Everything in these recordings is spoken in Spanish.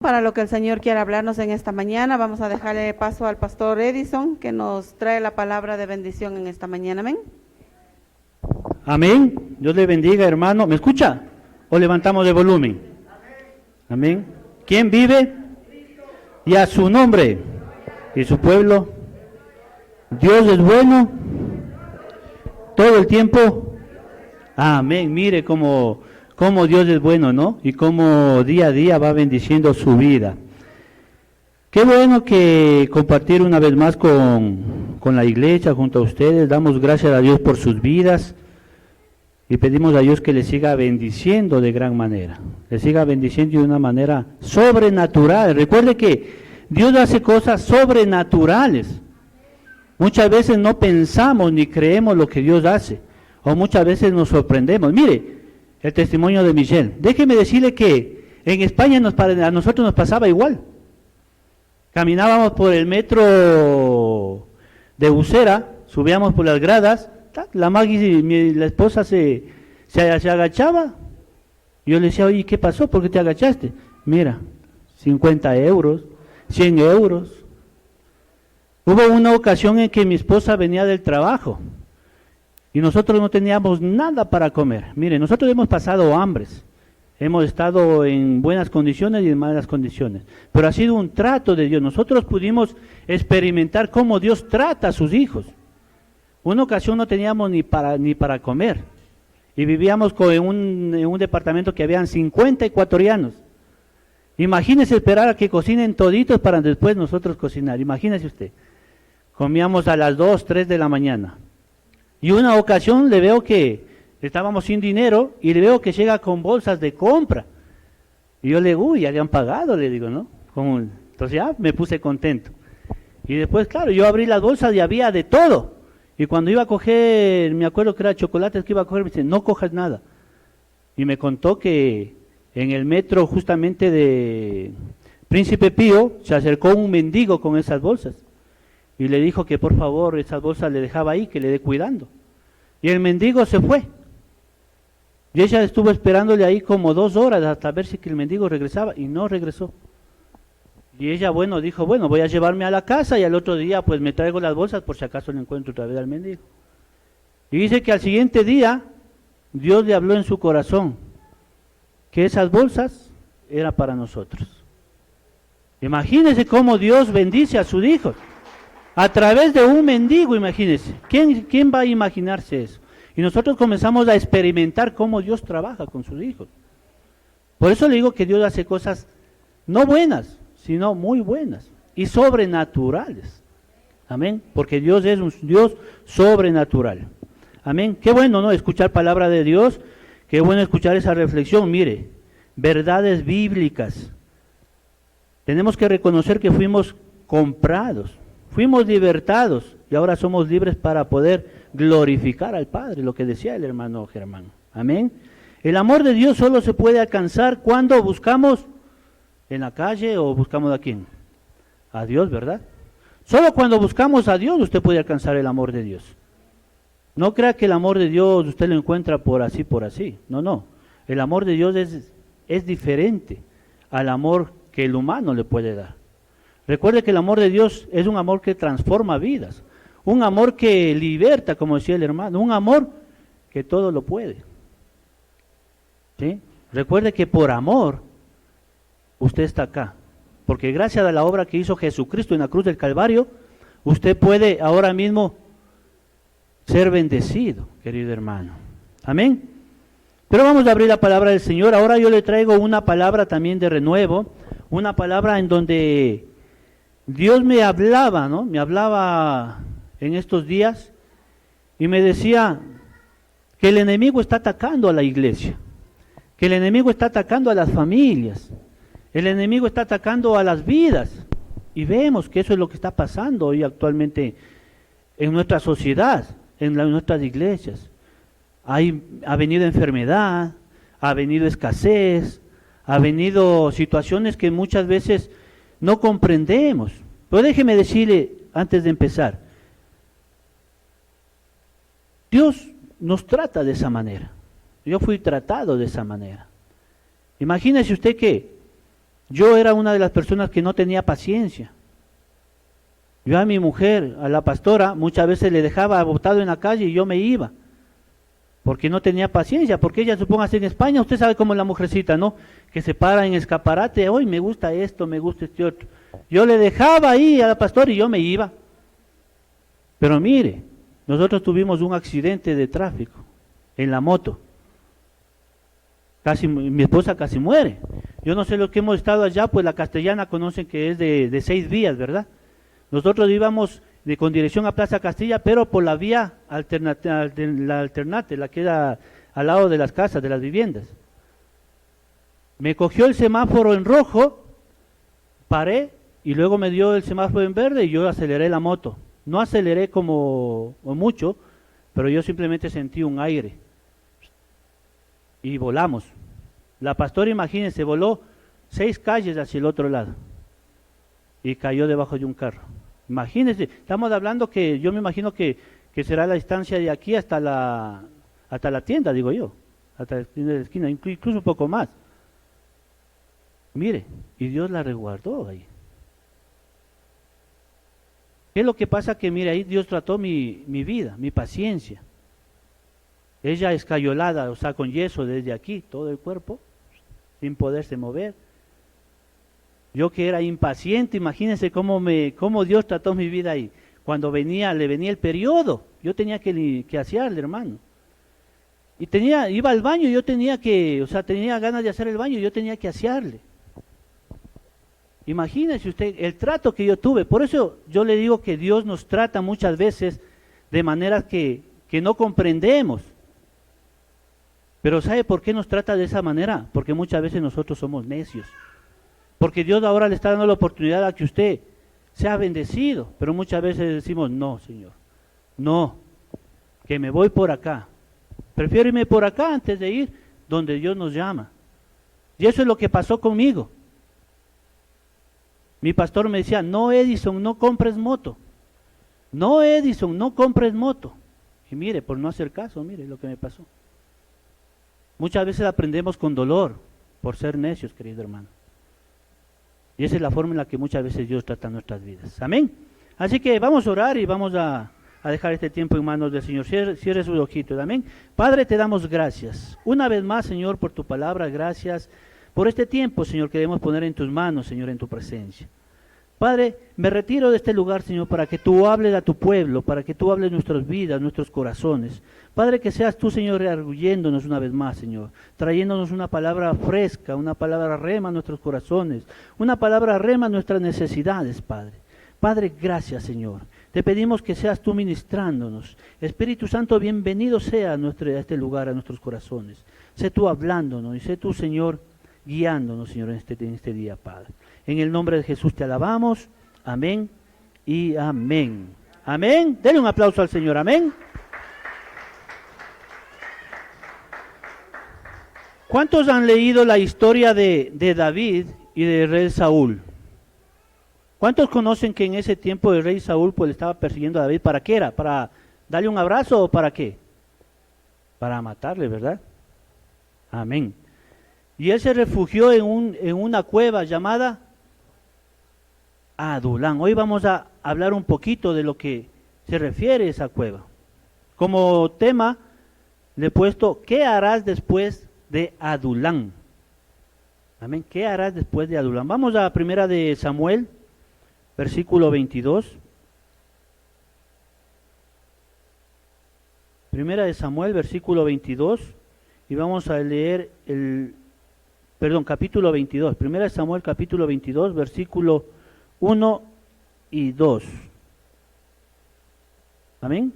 para lo que el Señor quiere hablarnos en esta mañana. Vamos a dejarle paso al pastor Edison, que nos trae la palabra de bendición en esta mañana. Amén. Amén. Dios le bendiga, hermano. ¿Me escucha? ¿O levantamos de volumen? Amén. ¿Quién vive? Y a su nombre y su pueblo. Dios es bueno todo el tiempo. Amén. Mire cómo Dios es bueno, ¿no? Y cómo día a día va bendiciendo su vida. Qué bueno que compartir una vez más con la iglesia, junto a ustedes. Damos gracias a Dios por sus vidas y pedimos a Dios que les siga bendiciendo de gran manera. Les siga bendiciendo de una manera sobrenatural. Recuerde que Dios hace cosas sobrenaturales. Muchas veces no pensamos ni creemos lo que Dios hace, o muchas veces nos sorprendemos. Mire, el testimonio de Michelle. Déjeme decirle que en España a nosotros nos pasaba igual. Caminábamos por el metro de Usera, subíamos por las gradas, la Maggie, la esposa se agachaba. Yo le decía, oye, ¿qué pasó? ¿Por qué te agachaste? Mira, 50 euros, 100 euros. Hubo una ocasión en que mi esposa venía del trabajo y nosotros no teníamos nada para comer. Mire, nosotros hemos pasado hambres, hemos estado en buenas condiciones y en malas condiciones, pero ha sido un trato de Dios. Nosotros pudimos experimentar cómo Dios trata a sus hijos. Una ocasión no teníamos ni para comer y vivíamos en un departamento que habían 50 ecuatorianos. Imagínese esperar a que cocinen toditos para después nosotros cocinar. Imagínese usted. Comíamos a las 2, 3 de la mañana. Y una ocasión le veo que estábamos sin dinero y le veo que llega con bolsas de compra. Y yo le digo, uy, ya le han pagado, le digo, ¿no? Entonces ya me puse contento. Y después, claro, yo abrí las bolsas y había de todo. Y cuando iba a coger, me acuerdo que era chocolates que iba a coger, me dice, no cojas nada. Y me contó que en el metro justamente de Príncipe Pío se acercó un mendigo con esas bolsas. Y le dijo que por favor esas bolsas le dejaba ahí, que le dé cuidando. Y el mendigo se fue. Y ella estuvo esperándole ahí como 2 horas hasta ver si que el mendigo regresaba y no regresó. Y ella, dijo, voy a llevarme a la casa y al otro día pues me traigo las bolsas por si acaso le encuentro otra vez al mendigo. Y dice que al siguiente día Dios le habló en su corazón que esas bolsas eran para nosotros. Imagínense cómo Dios bendice a sus hijos. A través de un mendigo, imagínense. ¿Quién va a imaginarse eso? Y nosotros comenzamos a experimentar cómo Dios trabaja con sus hijos. Por eso le digo que Dios hace cosas no buenas, sino muy buenas y sobrenaturales. Amén. Porque Dios es un Dios sobrenatural. Amén. Qué bueno, ¿no? Escuchar palabra de Dios. Qué bueno escuchar esa reflexión. Mire, verdades bíblicas. Tenemos que reconocer que fuimos comprados. Fuimos libertados y ahora somos libres para poder glorificar al Padre, lo que decía el hermano Germán. Amén. El amor de Dios solo se puede alcanzar cuando buscamos en la calle o buscamos a quién. A Dios, ¿verdad? Solo cuando buscamos a Dios usted puede alcanzar el amor de Dios. No crea que el amor de Dios usted lo encuentra por así. No. El amor de Dios es diferente al amor que el humano le puede dar. Recuerde que el amor de Dios es un amor que transforma vidas, un amor que liberta, como decía el hermano, un amor que todo lo puede. ¿Sí? Recuerde que por amor usted está acá, porque gracias a la obra que hizo Jesucristo en la cruz del Calvario, usted puede ahora mismo ser bendecido, querido hermano. Amén. Pero vamos a abrir la palabra del Señor. Ahora yo le traigo una palabra también de renuevo, una palabra en donde Dios me hablaba, ¿no? Me hablaba en estos días y me decía que el enemigo está atacando a la iglesia, que el enemigo está atacando a las familias, el enemigo está atacando a las vidas. Y vemos que eso es lo que está pasando hoy actualmente en nuestra sociedad, en nuestras iglesias. Ha venido enfermedad, ha venido escasez, ha venido situaciones que muchas veces no comprendemos. Pero déjeme decirle, antes de empezar, Dios nos trata de esa manera. Yo fui tratado de esa manera. Imagínese usted que Yo era una de las personas que no tenía paciencia. Yo a mi mujer, a la pastora, muchas veces le dejaba botado en la calle y yo me iba, porque no tenía paciencia, porque ella, supóngase en España, usted sabe cómo es la mujercita, ¿no? Que se para en escaparate, hoy me gusta esto, me gusta este otro. Yo le dejaba ahí a la pastora y yo me iba. Pero mire, nosotros tuvimos un accidente de tráfico en la moto. Mi esposa casi muere. Yo no sé los que hemos estado allá, pues la Castellana conocen que es de 6 vías, ¿verdad? Nosotros íbamos con dirección a Plaza Castilla, pero por la vía alternate, la que era al lado de las casas, de las viviendas. Me cogió el semáforo en rojo, paré, y luego me dio el semáforo en verde y yo aceleré la moto. No aceleré como mucho, pero yo simplemente sentí un aire. Y volamos. La pastora, imagínense, voló 6 calles hacia el otro lado. Y cayó debajo de un carro. Imagínense, estamos hablando que yo me imagino que será la distancia de aquí hasta la tienda, digo yo, hasta la esquina, incluso un poco más. Mire, y Dios la resguardó ahí. ¿Qué es lo que pasa? Que mire, ahí Dios trató mi vida, mi paciencia. Ella escayolada, o sea, con yeso desde aquí, todo el cuerpo, sin poderse mover. Yo que era impaciente, imagínense cómo Dios trató mi vida ahí. Cuando le venía el periodo, yo tenía que asearle, hermano. Y iba al baño, yo tenía ganas de hacer el baño, yo tenía que asearle. Imagínese usted el trato que yo tuve. Por eso yo le digo que Dios nos trata muchas veces de maneras que no comprendemos. Pero ¿sabe por qué nos trata de esa manera? Porque muchas veces nosotros somos necios. Porque Dios ahora le está dando la oportunidad a que usted sea bendecido. Pero muchas veces decimos, no, Señor, no, que me voy por acá. Prefiero irme por acá antes de ir donde Dios nos llama. Y eso es lo que pasó conmigo. Mi pastor me decía, no, Edison, no compres moto. No, Edison, no compres moto. Y mire, por no hacer caso, mire lo que me pasó. Muchas veces aprendemos con dolor por ser necios, querido hermano. Y esa es la forma en la que muchas veces Dios trata nuestras vidas. Amén. Así que vamos a orar y vamos a dejar este tiempo en manos del Señor. Cierre sus ojitos. Amén. Padre, te damos gracias. Una vez más, Señor, por tu palabra. Gracias por este tiempo, Señor, que debemos poner en tus manos, Señor, en tu presencia. Padre, me retiro de este lugar, Señor, para que tú hables a tu pueblo, para que tú hables nuestras vidas, nuestros corazones. Padre, que seas tú, Señor, rearguyéndonos una vez más, Señor, trayéndonos una palabra fresca, una palabra rema a nuestros corazones, una palabra rema a nuestras necesidades, Padre. Padre, gracias, Señor. Te pedimos que seas tú ministrándonos. Espíritu Santo, bienvenido sea a este lugar, a nuestros corazones. Sé tú hablándonos y sé tú, Señor, guiándonos, Señor, en este día, Padre. En el nombre de Jesús te alabamos. Amén y amén. Amén. Denle un aplauso al Señor. Amén. ¿Cuántos han leído la historia de David y del rey Saúl? ¿Cuántos conocen que en ese tiempo el rey Saúl pues le estaba persiguiendo a David? ¿Para qué era? ¿Para darle un abrazo o para qué? Para matarle, ¿verdad? Amén. Y él se refugió en una cueva llamada Adulán. Hoy vamos a hablar un poquito de lo que se refiere a esa cueva. Como tema le he puesto, ¿qué harás después de Adulán? Amén. ¿Qué harás después de Adulán? Vamos a primera de Samuel, versículo 22. Primera de Samuel, versículo 22. Y vamos a leer capítulo 22. Primera de Samuel, capítulo 22, versículo 1 y 2. Amén.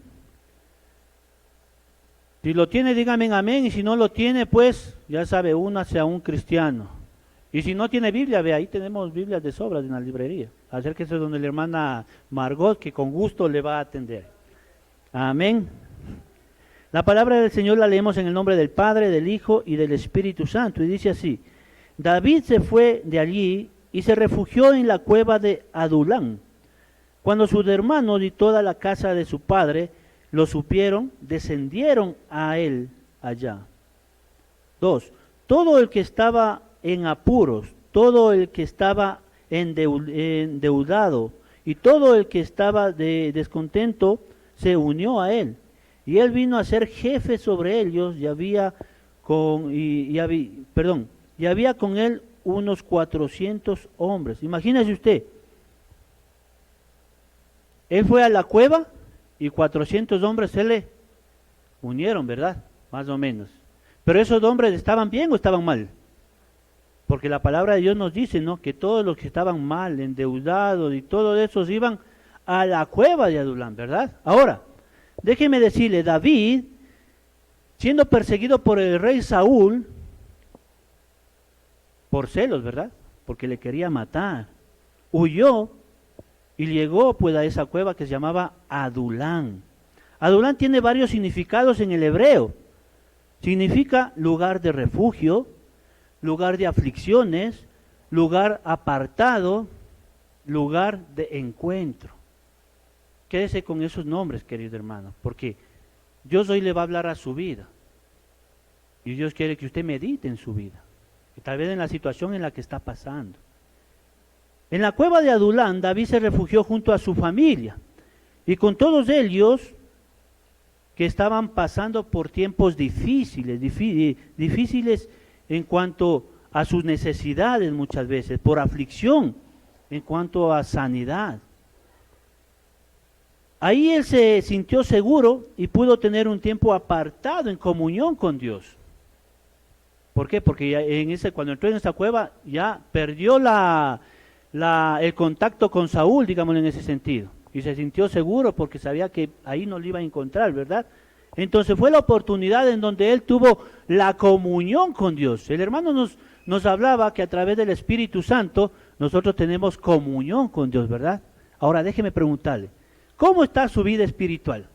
Si lo tiene, dígame amén. Y si no lo tiene, pues, ya sabe, únase a un cristiano. Y si no tiene Biblia, ve, ahí tenemos Biblias de sobras en la librería. Acérquese donde la hermana Margot, que con gusto le va a atender. Amén. La palabra del Señor la leemos en el nombre del Padre, del Hijo y del Espíritu Santo. Y dice así: David se fue de allí y se refugió en la cueva de Adulán. Cuando sus hermanos y toda la casa de su padre lo supieron, descendieron a él allá. 2. Todo el que estaba en apuros todo el que estaba endeudado y todo el que estaba descontento se unió a él. Y él vino a ser jefe sobre ellos y había con él unos 400 hombres. Imagínese usted, él fue a la cueva y 400 hombres se le unieron, ¿verdad? Más o menos. Pero esos hombres estaban bien o estaban mal. Porque la palabra de Dios nos dice, ¿no?, que todos los que estaban mal, endeudados y todos esos iban a la cueva de Adulán, ¿verdad? Ahora, déjeme decirle, David, siendo perseguido por el rey Saúl, por celos, ¿verdad? Porque le quería matar, huyó y llegó pues a esa cueva que se llamaba Adulán. Adulán tiene varios significados en el hebreo. Significa lugar de refugio, lugar de aflicciones, lugar apartado, lugar de encuentro. Quédese con esos nombres, querido hermano, porque Dios hoy le va a hablar a su vida. Y Dios quiere que usted medite en su vida, y tal vez en la situación en la que está pasando. En la cueva de Adulán, David se refugió junto a su familia, y con todos ellos que estaban pasando por tiempos difíciles en cuanto a sus necesidades muchas veces, por aflicción, en cuanto a sanidad. Ahí él se sintió seguro y pudo tener un tiempo apartado en comunión con Dios. ¿Por qué? Porque ya cuando entró en esa cueva ya perdió el contacto con Saúl, digámoslo en ese sentido. Y se sintió seguro porque sabía que ahí no lo iba a encontrar, ¿verdad? Entonces fue la oportunidad en donde él tuvo la comunión con Dios. El hermano nos hablaba que a través del Espíritu Santo nosotros tenemos comunión con Dios, ¿verdad? Ahora déjeme preguntarle, ¿cómo está su vida espiritual?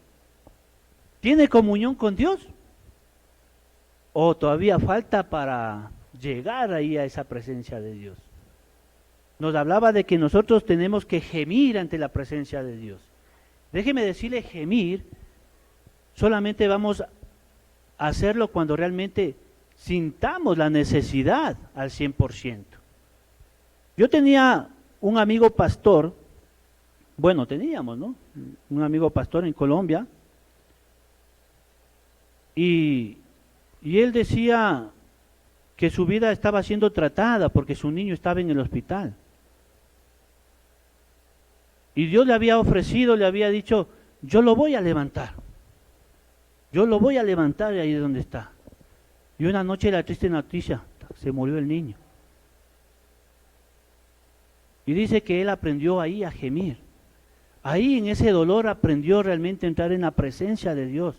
¿Tiene comunión con Dios? ¿O todavía falta para llegar ahí a esa presencia de Dios? Nos hablaba de que nosotros tenemos que gemir ante la presencia de Dios. Déjeme decirle, gemir, solamente vamos a hacerlo cuando realmente sintamos la necesidad al 100%. Yo tenía un amigo pastor, teníamos, ¿no? Un amigo pastor en Colombia, y él decía que su vida estaba siendo tratada porque su niño estaba en el hospital. Y Dios le había ofrecido, le había dicho, yo lo voy a levantar. Yo lo voy a levantar de ahí donde está. Y una noche la triste noticia, se murió el niño. Y dice que él aprendió ahí a gemir. Ahí en ese dolor aprendió realmente a entrar en la presencia de Dios.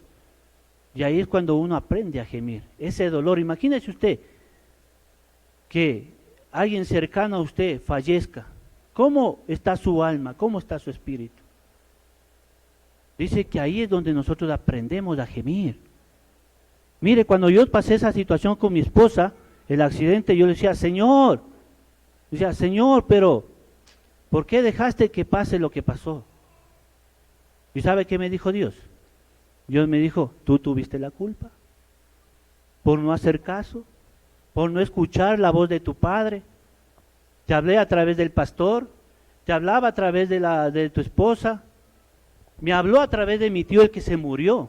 Y ahí es cuando uno aprende a gemir. Ese dolor, imagínese usted que alguien cercano a usted fallezca. ¿Cómo está su alma? ¿Cómo está su espíritu? Dice que ahí es donde nosotros aprendemos a gemir. Mire, cuando yo pasé esa situación con mi esposa, el accidente, yo le decía, Señor, pero ¿por qué dejaste que pase lo que pasó? ¿Y sabe qué me dijo Dios? Dios me dijo, tú tuviste la culpa por no hacer caso, por no escuchar la voz de tu padre. Te hablé a través del pastor, te hablaba a través de tu esposa, me habló a través de mi tío, el que se murió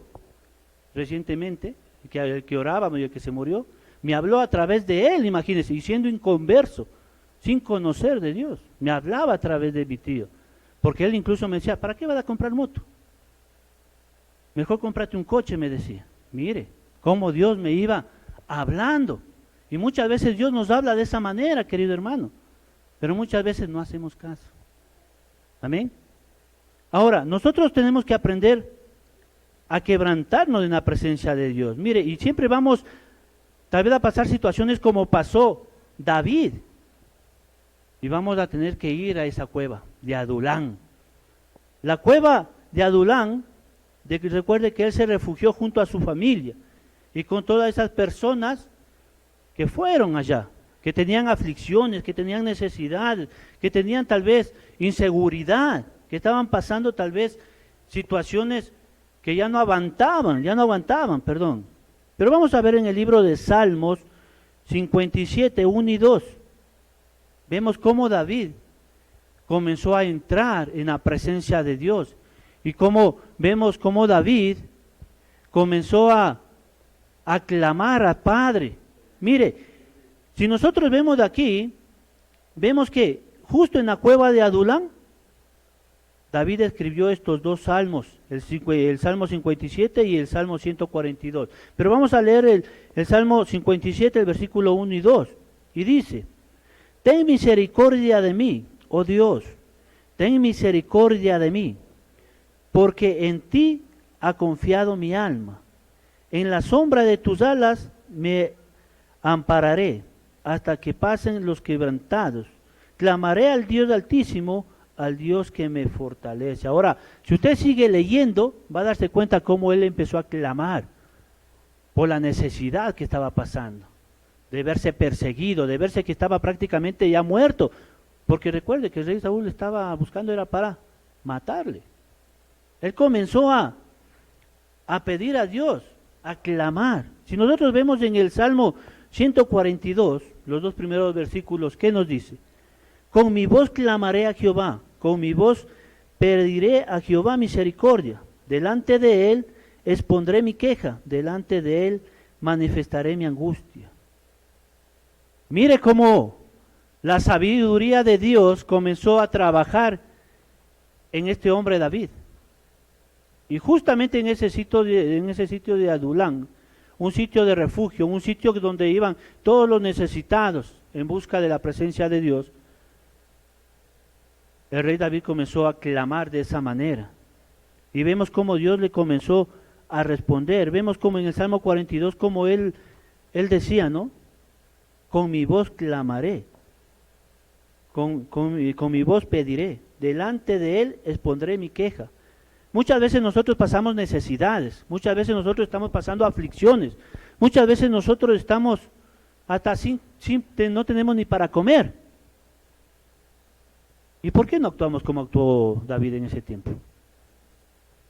recientemente, el que orábamos y el que se murió, me habló a través de él, imagínense, y siendo inconverso, sin conocer de Dios, me hablaba a través de mi tío, porque él incluso me decía, ¿para qué vas a comprar moto? Mejor cómprate un coche, me decía. Mire, cómo Dios me iba hablando, y muchas veces Dios nos habla de esa manera, querido hermano, pero muchas veces no hacemos caso. Amén. Ahora, nosotros tenemos que aprender a quebrantarnos en la presencia de Dios. Mire, y siempre vamos tal vez a pasar situaciones como pasó David, y vamos a tener que ir a esa cueva de Adulán. La cueva de Adulán, recuerde que él se refugió junto a su familia y con todas esas personas que fueron allá, que tenían aflicciones, que tenían necesidades, que tenían tal vez inseguridad, que estaban pasando tal vez situaciones que ya no aguantaban, perdón. Pero vamos a ver en el libro de Salmos 57, 1 y 2. Vemos cómo David comenzó a entrar en la presencia de Dios y vemos cómo David comenzó a clamar al Padre. Mire, si nosotros vemos de aquí, vemos que justo en la cueva de Adulán, David escribió estos dos salmos, el Salmo 57 y el Salmo 142. Pero vamos a leer el Salmo 57, el versículo 1 y 2. Y dice: ten misericordia de mí, oh Dios, ten misericordia de mí, porque en ti ha confiado mi alma. En la sombra de tus alas me ampararé hasta que pasen los quebrantados. Clamaré al Dios Altísimo, al Dios que me fortalece. Ahora, si usted sigue leyendo, va a darse cuenta cómo él empezó a clamar por la necesidad que estaba pasando, de verse perseguido, de verse que estaba prácticamente ya muerto, porque recuerde que el rey Saúl estaba buscando era para matarle. Él comenzó a pedir a Dios, a clamar. Si nosotros vemos en el Salmo 142, los dos primeros versículos, ¿qué nos dice? Con mi voz clamaré a Jehová, con mi voz pediré a Jehová misericordia. Delante de él expondré mi queja, delante de él manifestaré mi angustia. Mire cómo la sabiduría de Dios comenzó a trabajar en este hombre David. Y justamente en ese sitio de Adulán, un sitio de refugio, un sitio donde iban todos los necesitados en busca de la presencia de Dios, el rey David comenzó a clamar de esa manera. Y vemos cómo Dios le comenzó a responder. Vemos como en el Salmo 42, como él decía, ¿no? Con mi voz clamaré, con mi voz pediré, delante de él expondré mi queja. Muchas veces nosotros pasamos necesidades, muchas veces nosotros estamos pasando aflicciones, muchas veces nosotros estamos hasta no tenemos ni para comer. ¿Y por qué no actuamos como actuó David en ese tiempo?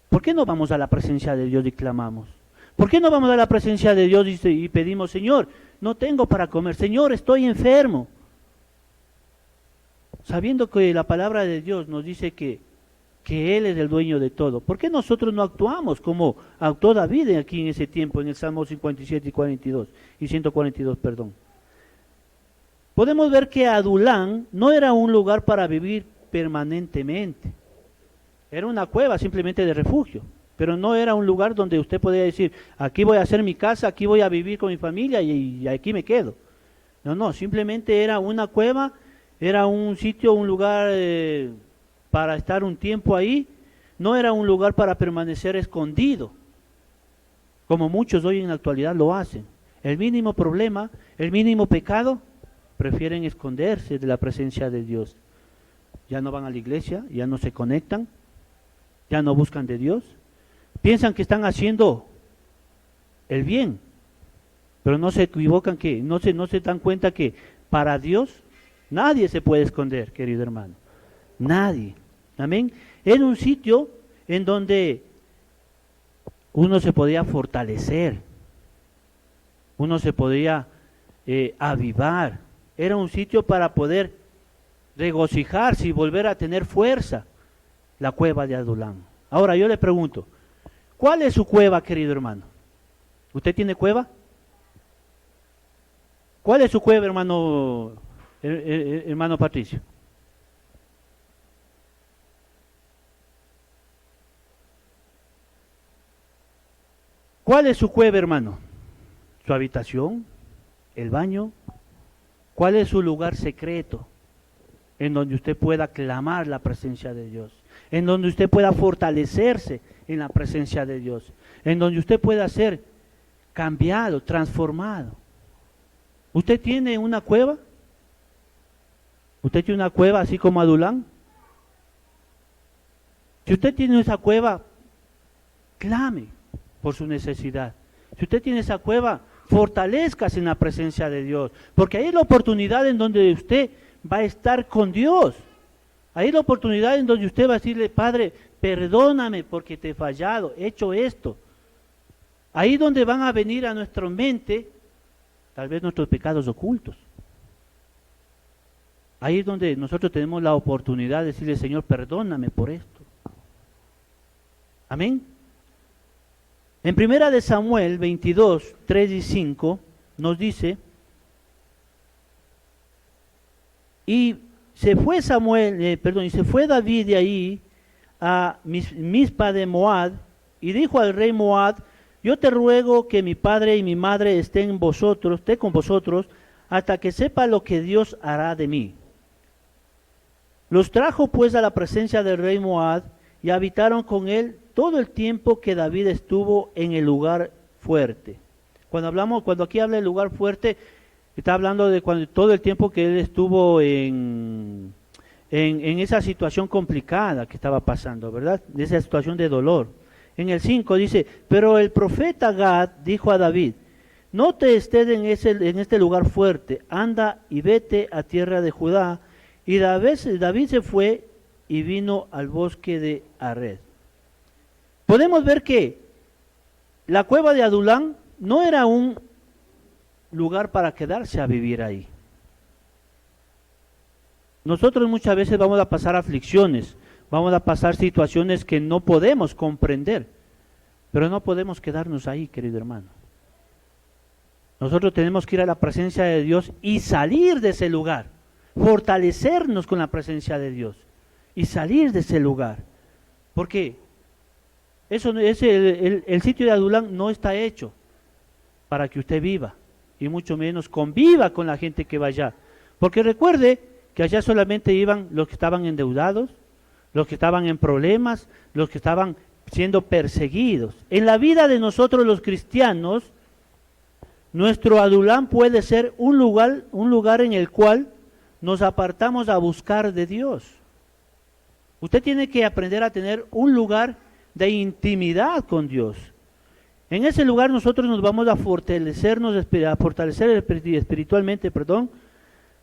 ¿Por qué no vamos a la presencia de Dios y clamamos? ¿Por qué no vamos a la presencia de Dios y pedimos: Señor, no tengo para comer, Señor, estoy enfermo? Sabiendo que la palabra de Dios nos dice que Él es el dueño de todo. ¿Por qué nosotros no actuamos como actuó David aquí en ese tiempo, en el Salmo 57 y 142, perdón? Podemos ver que Adulán no era un lugar para vivir permanentemente. Era una cueva simplemente de refugio, pero no era un lugar donde usted podía decir: aquí voy a hacer mi casa, aquí voy a vivir con mi familia y aquí me quedo. No, simplemente era una cueva, era un sitio, un lugar para estar un tiempo ahí. No era un lugar para permanecer escondido, como muchos hoy en la actualidad lo hacen. El mínimo problema, el mínimo pecado, prefieren esconderse de la presencia de Dios. Ya no van a la iglesia, ya no se conectan, ya no buscan de Dios. Piensan que están haciendo el bien, pero no se equivocan, que no se dan cuenta que para Dios nadie se puede esconder, querido hermano. Nadie. Amén. Era un sitio en donde uno se podía fortalecer, uno se podía avivar. Era un sitio para poder regocijarse y volver a tener fuerza, la cueva de Adulán. Ahora yo le pregunto, ¿cuál es su cueva, querido hermano? ¿Usted tiene cueva? ¿Cuál es su cueva, hermano Patricio? ¿Cuál es su cueva, hermano? ¿Su habitación? ¿El baño? ¿Cuál es su lugar secreto en donde usted pueda clamar la presencia de Dios? En donde usted pueda fortalecerse en la presencia de Dios, en donde usted pueda ser cambiado, transformado. ¿Usted tiene una cueva? ¿Usted tiene una cueva así como Adulán? Si usted tiene esa cueva, clame por su necesidad. Si usted tiene esa cueva, fortalezcase en la presencia de Dios, porque ahí es la oportunidad en donde usted va a estar con Dios. Ahí es la oportunidad en donde usted va a decirle: Padre, perdóname porque te he fallado, he hecho esto. Ahí donde van a venir a nuestra mente tal vez nuestros pecados ocultos. Ahí es donde nosotros tenemos la oportunidad de decirle, Señor, perdóname por esto. Amén. En primera de Samuel 22, 3 y 5 nos dice, y se fue y se fue David de ahí a Mizpa de Moab, y dijo al rey Moab, yo te ruego que mi padre y mi madre esté con vosotros, hasta que sepa lo que Dios hará de mí. Los trajo pues a la presencia del rey Moab, y habitaron con él todo el tiempo que David estuvo en el lugar fuerte. Cuando aquí habla del lugar fuerte, está hablando de todo el tiempo que él estuvo en esa situación complicada que estaba pasando, ¿verdad? De esa situación de dolor. En el 5 dice, pero el profeta Gad dijo a David, no te estés en este lugar fuerte, anda y vete a tierra de Judá. Y David se fue y vino al bosque de Ared. Podemos ver que la cueva de Adulán no era un lugar para quedarse a vivir ahí. Nosotros muchas veces vamos a pasar aflicciones, vamos a pasar situaciones que no podemos comprender, pero no podemos quedarnos ahí, querido hermano. Nosotros tenemos que ir a la presencia de Dios y salir de ese lugar, fortalecernos con la presencia de Dios y salir de ese lugar, porque el sitio de Adulán no está hecho para que usted viva, y mucho menos conviva con la gente que va allá, porque recuerde que allá solamente iban los que estaban endeudados, los que estaban en problemas, los que estaban siendo perseguidos. En la vida de nosotros los cristianos, nuestro Adulán puede ser un lugar en el cual nos apartamos a buscar de Dios. Usted tiene que aprender a tener un lugar de intimidad con Dios. En ese lugar nosotros nos vamos a fortalecer espiritualmente,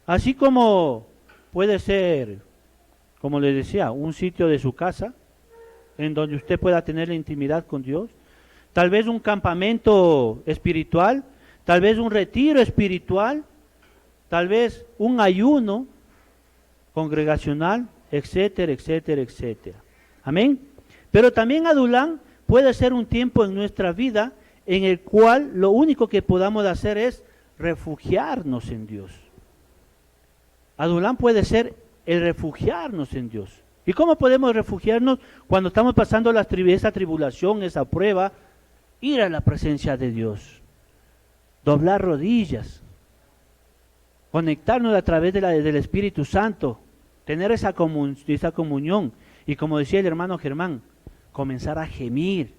así como puede ser, como les decía, un sitio de su casa, en donde usted pueda tener la intimidad con Dios, tal vez un campamento espiritual, tal vez un retiro espiritual, tal vez un ayuno congregacional, etcétera, etcétera, etcétera. Amén. Pero también Adulán puede ser un tiempo en nuestra vida en el cual lo único que podamos hacer es refugiarnos en Dios. Adulán puede ser el refugiarnos en Dios. ¿Y cómo podemos refugiarnos cuando estamos pasando esa tribulación, esa prueba? Ir a la presencia de Dios, doblar rodillas, conectarnos a través del Espíritu Santo, tener esa comunión, y como decía el hermano Germán, comenzar a gemir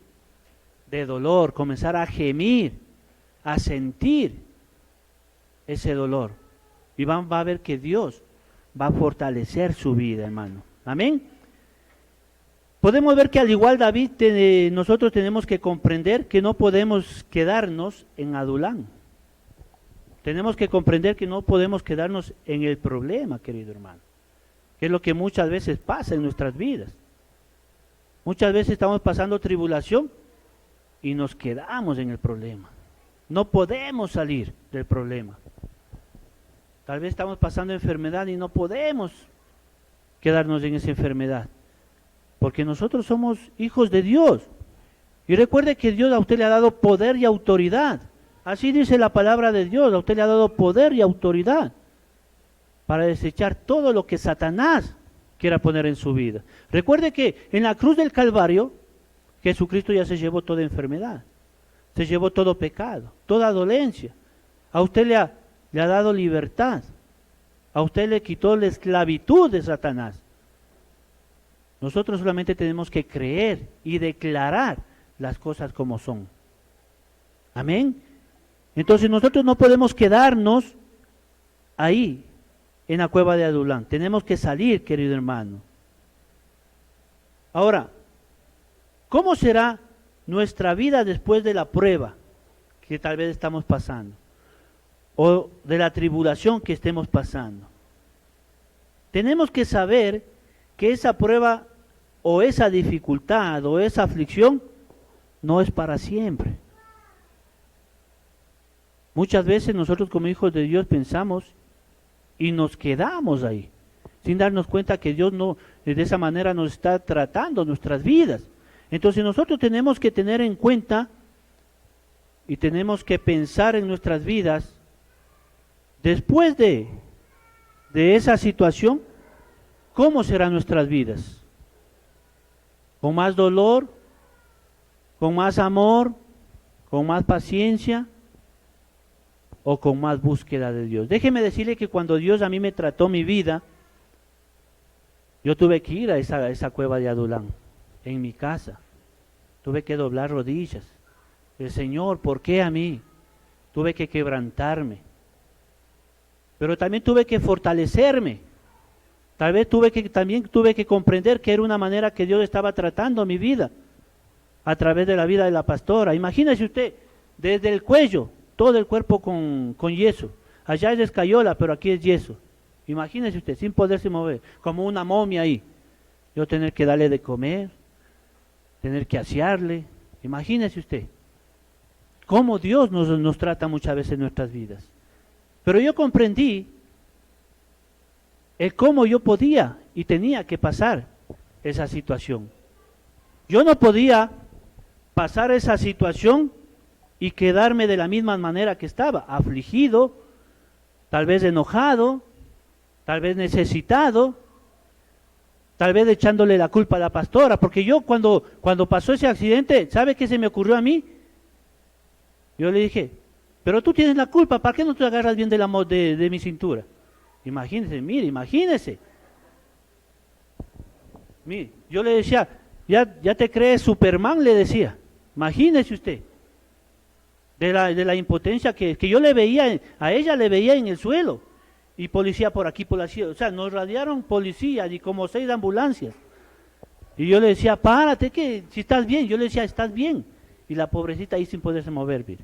de dolor, comenzar a gemir, a sentir ese dolor, y va a ver que Dios va a fortalecer su vida, hermano. Amén. Podemos ver que al igual David, nosotros tenemos que comprender que no podemos quedarnos en Adulán. Tenemos que comprender que no podemos quedarnos en el problema, querido hermano, que es lo que muchas veces pasa en nuestras vidas. Muchas veces estamos pasando tribulación y nos quedamos en el problema. No podemos salir del problema. Tal vez estamos pasando enfermedad y no podemos quedarnos en esa enfermedad, porque nosotros somos hijos de Dios. Y recuerde que Dios a usted le ha dado poder y autoridad. Así dice la palabra de Dios, a usted le ha dado poder y autoridad para desechar todo lo que Satanás quiera poner en su vida. Recuerde que en la cruz del Calvario, Jesucristo ya se llevó toda enfermedad, se llevó todo pecado, toda dolencia. A usted le ha dado libertad, a usted le quitó la esclavitud de Satanás. Nosotros solamente tenemos que creer y declarar las cosas como son. Amén. Entonces nosotros no podemos quedarnos ahí en la cueva de Adulán. Tenemos que salir, querido hermano. Ahora, ¿cómo será nuestra vida después de la prueba que tal vez estamos pasando? O de la tribulación que estemos pasando. Tenemos que saber que esa prueba o esa dificultad o esa aflicción no es para siempre. Muchas veces nosotros como hijos de Dios pensamos y nos quedamos ahí, sin darnos cuenta que Dios no, de esa manera nos está tratando nuestras vidas. Entonces nosotros tenemos que tener en cuenta y tenemos que pensar en nuestras vidas, después de esa situación, ¿cómo serán nuestras vidas? ¿Con más dolor? ¿Con más amor? ¿Con más paciencia? ¿O con más búsqueda de Dios? Déjeme decirle que cuando Dios a mí me trató mi vida, yo tuve que ir a esa cueva de Adulán, en mi casa. Tuve que doblar rodillas. El Señor, ¿por qué a mí? Tuve que quebrantarme. Pero también tuve que fortalecerme. También tuve que comprender que era una manera que Dios estaba tratando mi vida, a través de la vida de la pastora. Imagínese usted, desde el cuello, todo el cuerpo con yeso. Allá es escayola, pero aquí es yeso. Imagínese usted, sin poderse mover, como una momia ahí. Yo tener que darle de comer, tener que asearle. Imagínese usted cómo Dios nos trata muchas veces en nuestras vidas. Pero yo comprendí el cómo yo podía y tenía que pasar esa situación. Yo no podía pasar esa situación y quedarme de la misma manera que estaba, afligido, tal vez enojado, tal vez necesitado, tal vez echándole la culpa a la pastora, porque yo cuando pasó ese accidente, ¿sabe qué se me ocurrió a mí? Yo le dije, pero tú tienes la culpa, ¿para qué no te agarras bien de mi cintura? Imagínese, mire, imagínese. Mire, yo le decía, ya te crees Superman, le decía. Imagínese usted, de la impotencia que yo le veía, a ella le veía en el suelo, y policía por aquí, policía, o sea, nos radiaron policías y como 6 ambulancias. Y yo le decía, párate, que si estás bien, yo le decía, estás bien. Y la pobrecita ahí sin poderse mover, mire.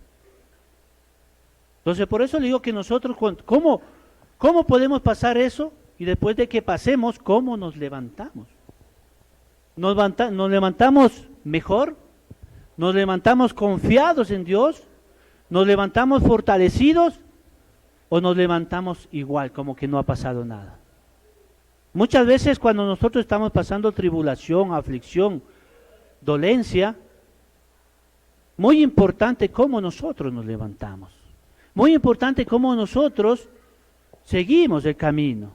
Entonces, por eso le digo que nosotros, ¿cómo podemos pasar eso? Y después de que pasemos, ¿cómo nos levantamos? ¿Nos levantamos mejor? ¿Nos levantamos confiados en Dios? ¿Nos levantamos fortalecidos? ¿O nos levantamos igual, como que no ha pasado nada? Muchas veces cuando nosotros estamos pasando tribulación, aflicción, dolencia, muy importante cómo nosotros nos levantamos. Muy importante cómo nosotros seguimos el camino.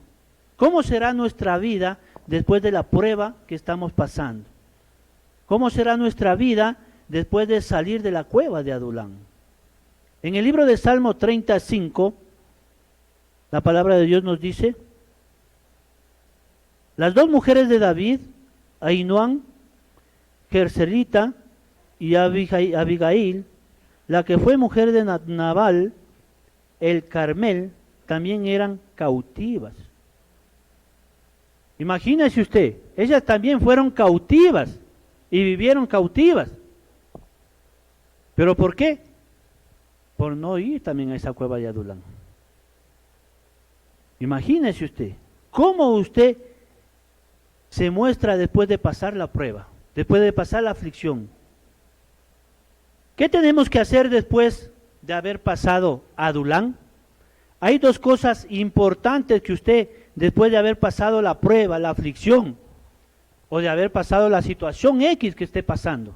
¿Cómo será nuestra vida después de la prueba que estamos pasando? ¿Cómo será nuestra vida después de salir de la cueva de Adulán? En el libro de Salmo 35, la palabra de Dios nos dice, las 2 mujeres de David, Ahinoam, Jerselita y Abigail, la que fue mujer de Nabal, el Carmel, también eran cautivas. Imagínese usted, ellas también fueron cautivas y vivieron cautivas. ¿Pero por qué? Por no ir también a esa cueva de Adulán. Imagínese usted, ¿cómo usted se muestra después de pasar la prueba, después de pasar la aflicción? ¿Qué tenemos que hacer después de haber pasado Adulán? Hay 2 cosas importantes que usted, después de haber pasado la prueba, la aflicción, o de haber pasado la situación X que esté pasando,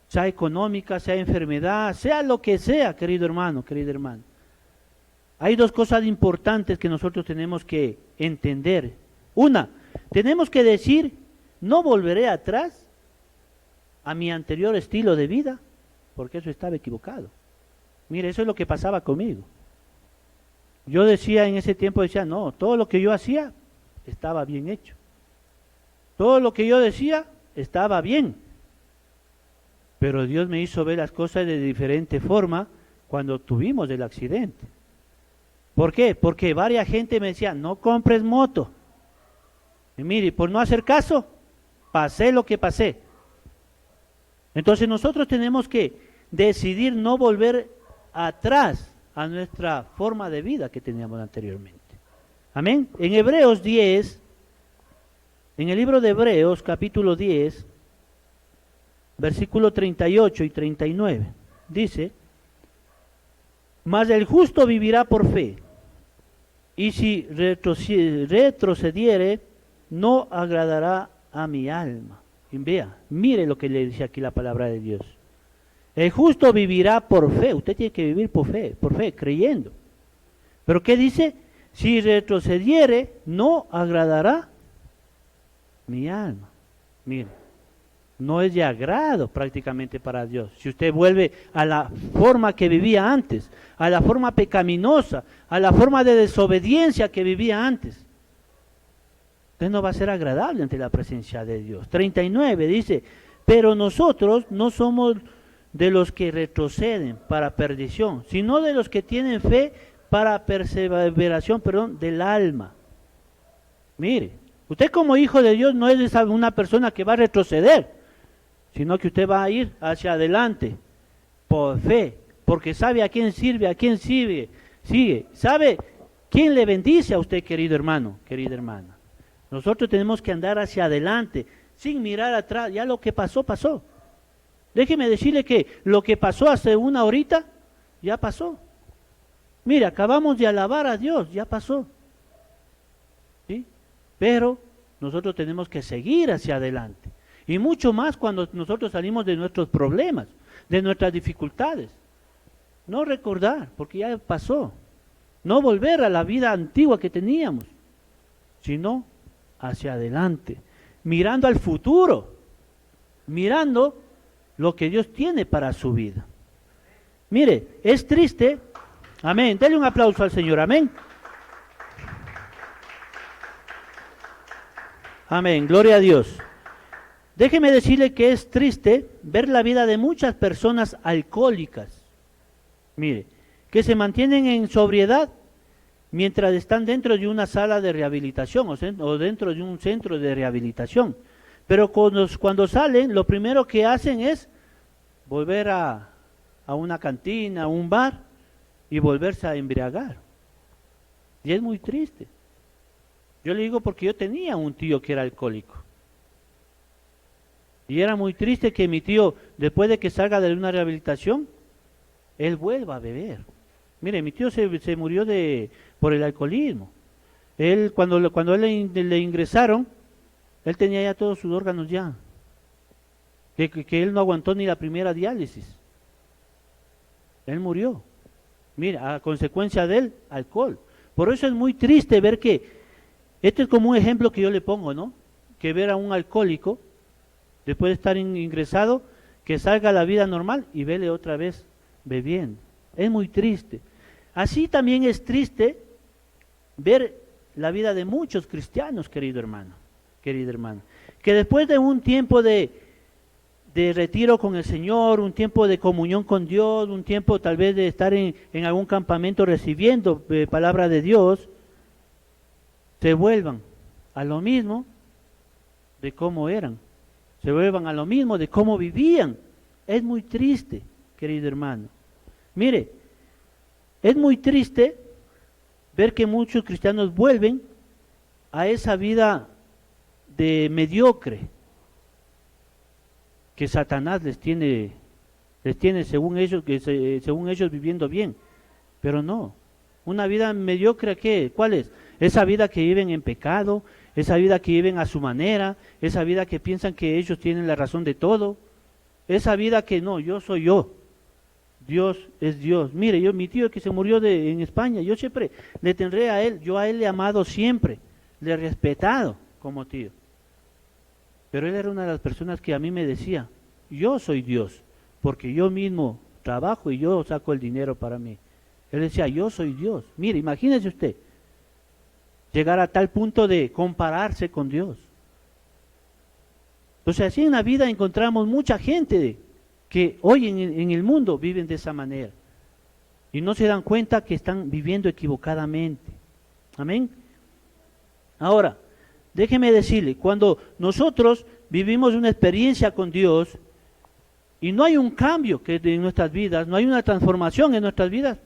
sea económica, sea enfermedad, sea lo que sea, querido hermano, querida hermana. Hay 2 cosas importantes que nosotros tenemos que entender. Una, tenemos que decir, no volveré atrás a mi anterior estilo de vida, porque eso estaba equivocado. Mire, eso es lo que pasaba conmigo. Yo decía en ese tiempo, no, todo lo que yo hacía estaba bien hecho. Todo lo que yo decía estaba bien. Pero Dios me hizo ver las cosas de diferente forma cuando tuvimos el accidente. ¿Por qué? Porque varias gente me decía, no compres moto. Y mire, por no hacer caso, pasé lo que pasé. Entonces nosotros tenemos que decidir no volver atrás a nuestra forma de vida que teníamos anteriormente. Amén. En Hebreos 10, en el libro de Hebreos, capítulo 10, versículo 38 y 39, dice, mas el justo vivirá por fe, y si retrocediere, no agradará a mi alma. Y vea, mire lo que le dice aquí la palabra de Dios. El justo vivirá por fe. Usted tiene que vivir por fe, creyendo. Pero ¿qué dice? Si retrocediere, no agradará mi alma. Mire, no es de agrado prácticamente para Dios. Si usted vuelve a la forma que vivía antes, a la forma pecaminosa, a la forma de desobediencia que vivía antes, usted no va a ser agradable ante la presencia de Dios. 39 dice, pero nosotros no somos de los que retroceden para perdición, sino de los que tienen fe para perseveración, del alma. Mire, usted como hijo de Dios no es una persona que va a retroceder, sino que usted va a ir hacia adelante por fe, porque sabe a quién sirve, a quién sigue, sabe quién le bendice a usted, querido hermano, querida hermana. Nosotros tenemos que andar hacia adelante, sin mirar atrás. Ya lo que pasó, pasó. Déjeme decirle que lo que pasó hace una horita, ya pasó. Mira, acabamos de alabar a Dios, ya pasó. ¿Sí? Pero nosotros tenemos que seguir hacia adelante. Y mucho más cuando nosotros salimos de nuestros problemas, de nuestras dificultades. No recordar, porque ya pasó. No volver a la vida antigua que teníamos, sino hacia adelante, mirando al futuro, mirando lo que Dios tiene para su vida. Mire, es triste, amén, denle un aplauso al Señor, amén. Amén, gloria a Dios. Déjeme decirle que es triste ver la vida de muchas personas alcohólicas, mire, que se mantienen en sobriedad mientras están dentro de una sala de rehabilitación o dentro de un centro de rehabilitación. Pero cuando salen, lo primero que hacen es volver a una cantina, a un bar, y volverse a embriagar. Y es muy triste. Yo le digo porque yo tenía un tío que era alcohólico. Y era muy triste que mi tío, después de que salga de una rehabilitación, él vuelva a beber. Mire, mi tío se murió por el alcoholismo. Él, cuando él le ingresaron, él tenía ya todos sus órganos ya. Que él no aguantó ni la primera diálisis. Él murió. Mira, a consecuencia del alcohol. Por eso es muy triste ver que, este es como un ejemplo que yo le pongo, ¿no? Que ver a un alcohólico, después de estar ingresado, que salga a la vida normal y vele otra vez bebiendo. Es muy triste. Así también es triste ver la vida de muchos cristianos, querido hermano, querida hermana, que después de un tiempo de retiro con el Señor, un tiempo de comunión con Dios, un tiempo tal vez de estar en algún campamento recibiendo palabra de Dios, se vuelvan a lo mismo de cómo eran, se vuelvan a lo mismo de cómo vivían. Es muy triste, querido hermano. Mire, es muy triste ver que muchos cristianos vuelven a esa vida de mediocre que Satanás les tiene según ellos viviendo bien, pero no. Una vida mediocre, ¿qué? ¿Cuál es? Esa vida que viven en pecado, esa vida que viven a su manera, esa vida que piensan que ellos tienen la razón de todo, esa vida que no, yo soy yo. Dios es Dios. Mire, mi tío que se murió en España, yo siempre le tendré a él, yo a él le he amado siempre, le he respetado como tío. Pero él era una de las personas que a mí me decía, yo soy Dios, porque yo mismo trabajo y yo saco el dinero para mí. Él decía, yo soy Dios. Mire, imagínese usted, llegar a tal punto de compararse con Dios. Entonces así en la vida encontramos mucha gente que hoy en el mundo viven de esa manera y no se dan cuenta que están viviendo equivocadamente. Amén. Ahora, déjeme decirle, cuando nosotros vivimos una experiencia con Dios y no hay un cambio en nuestras vidas, no hay una transformación en nuestras vidas,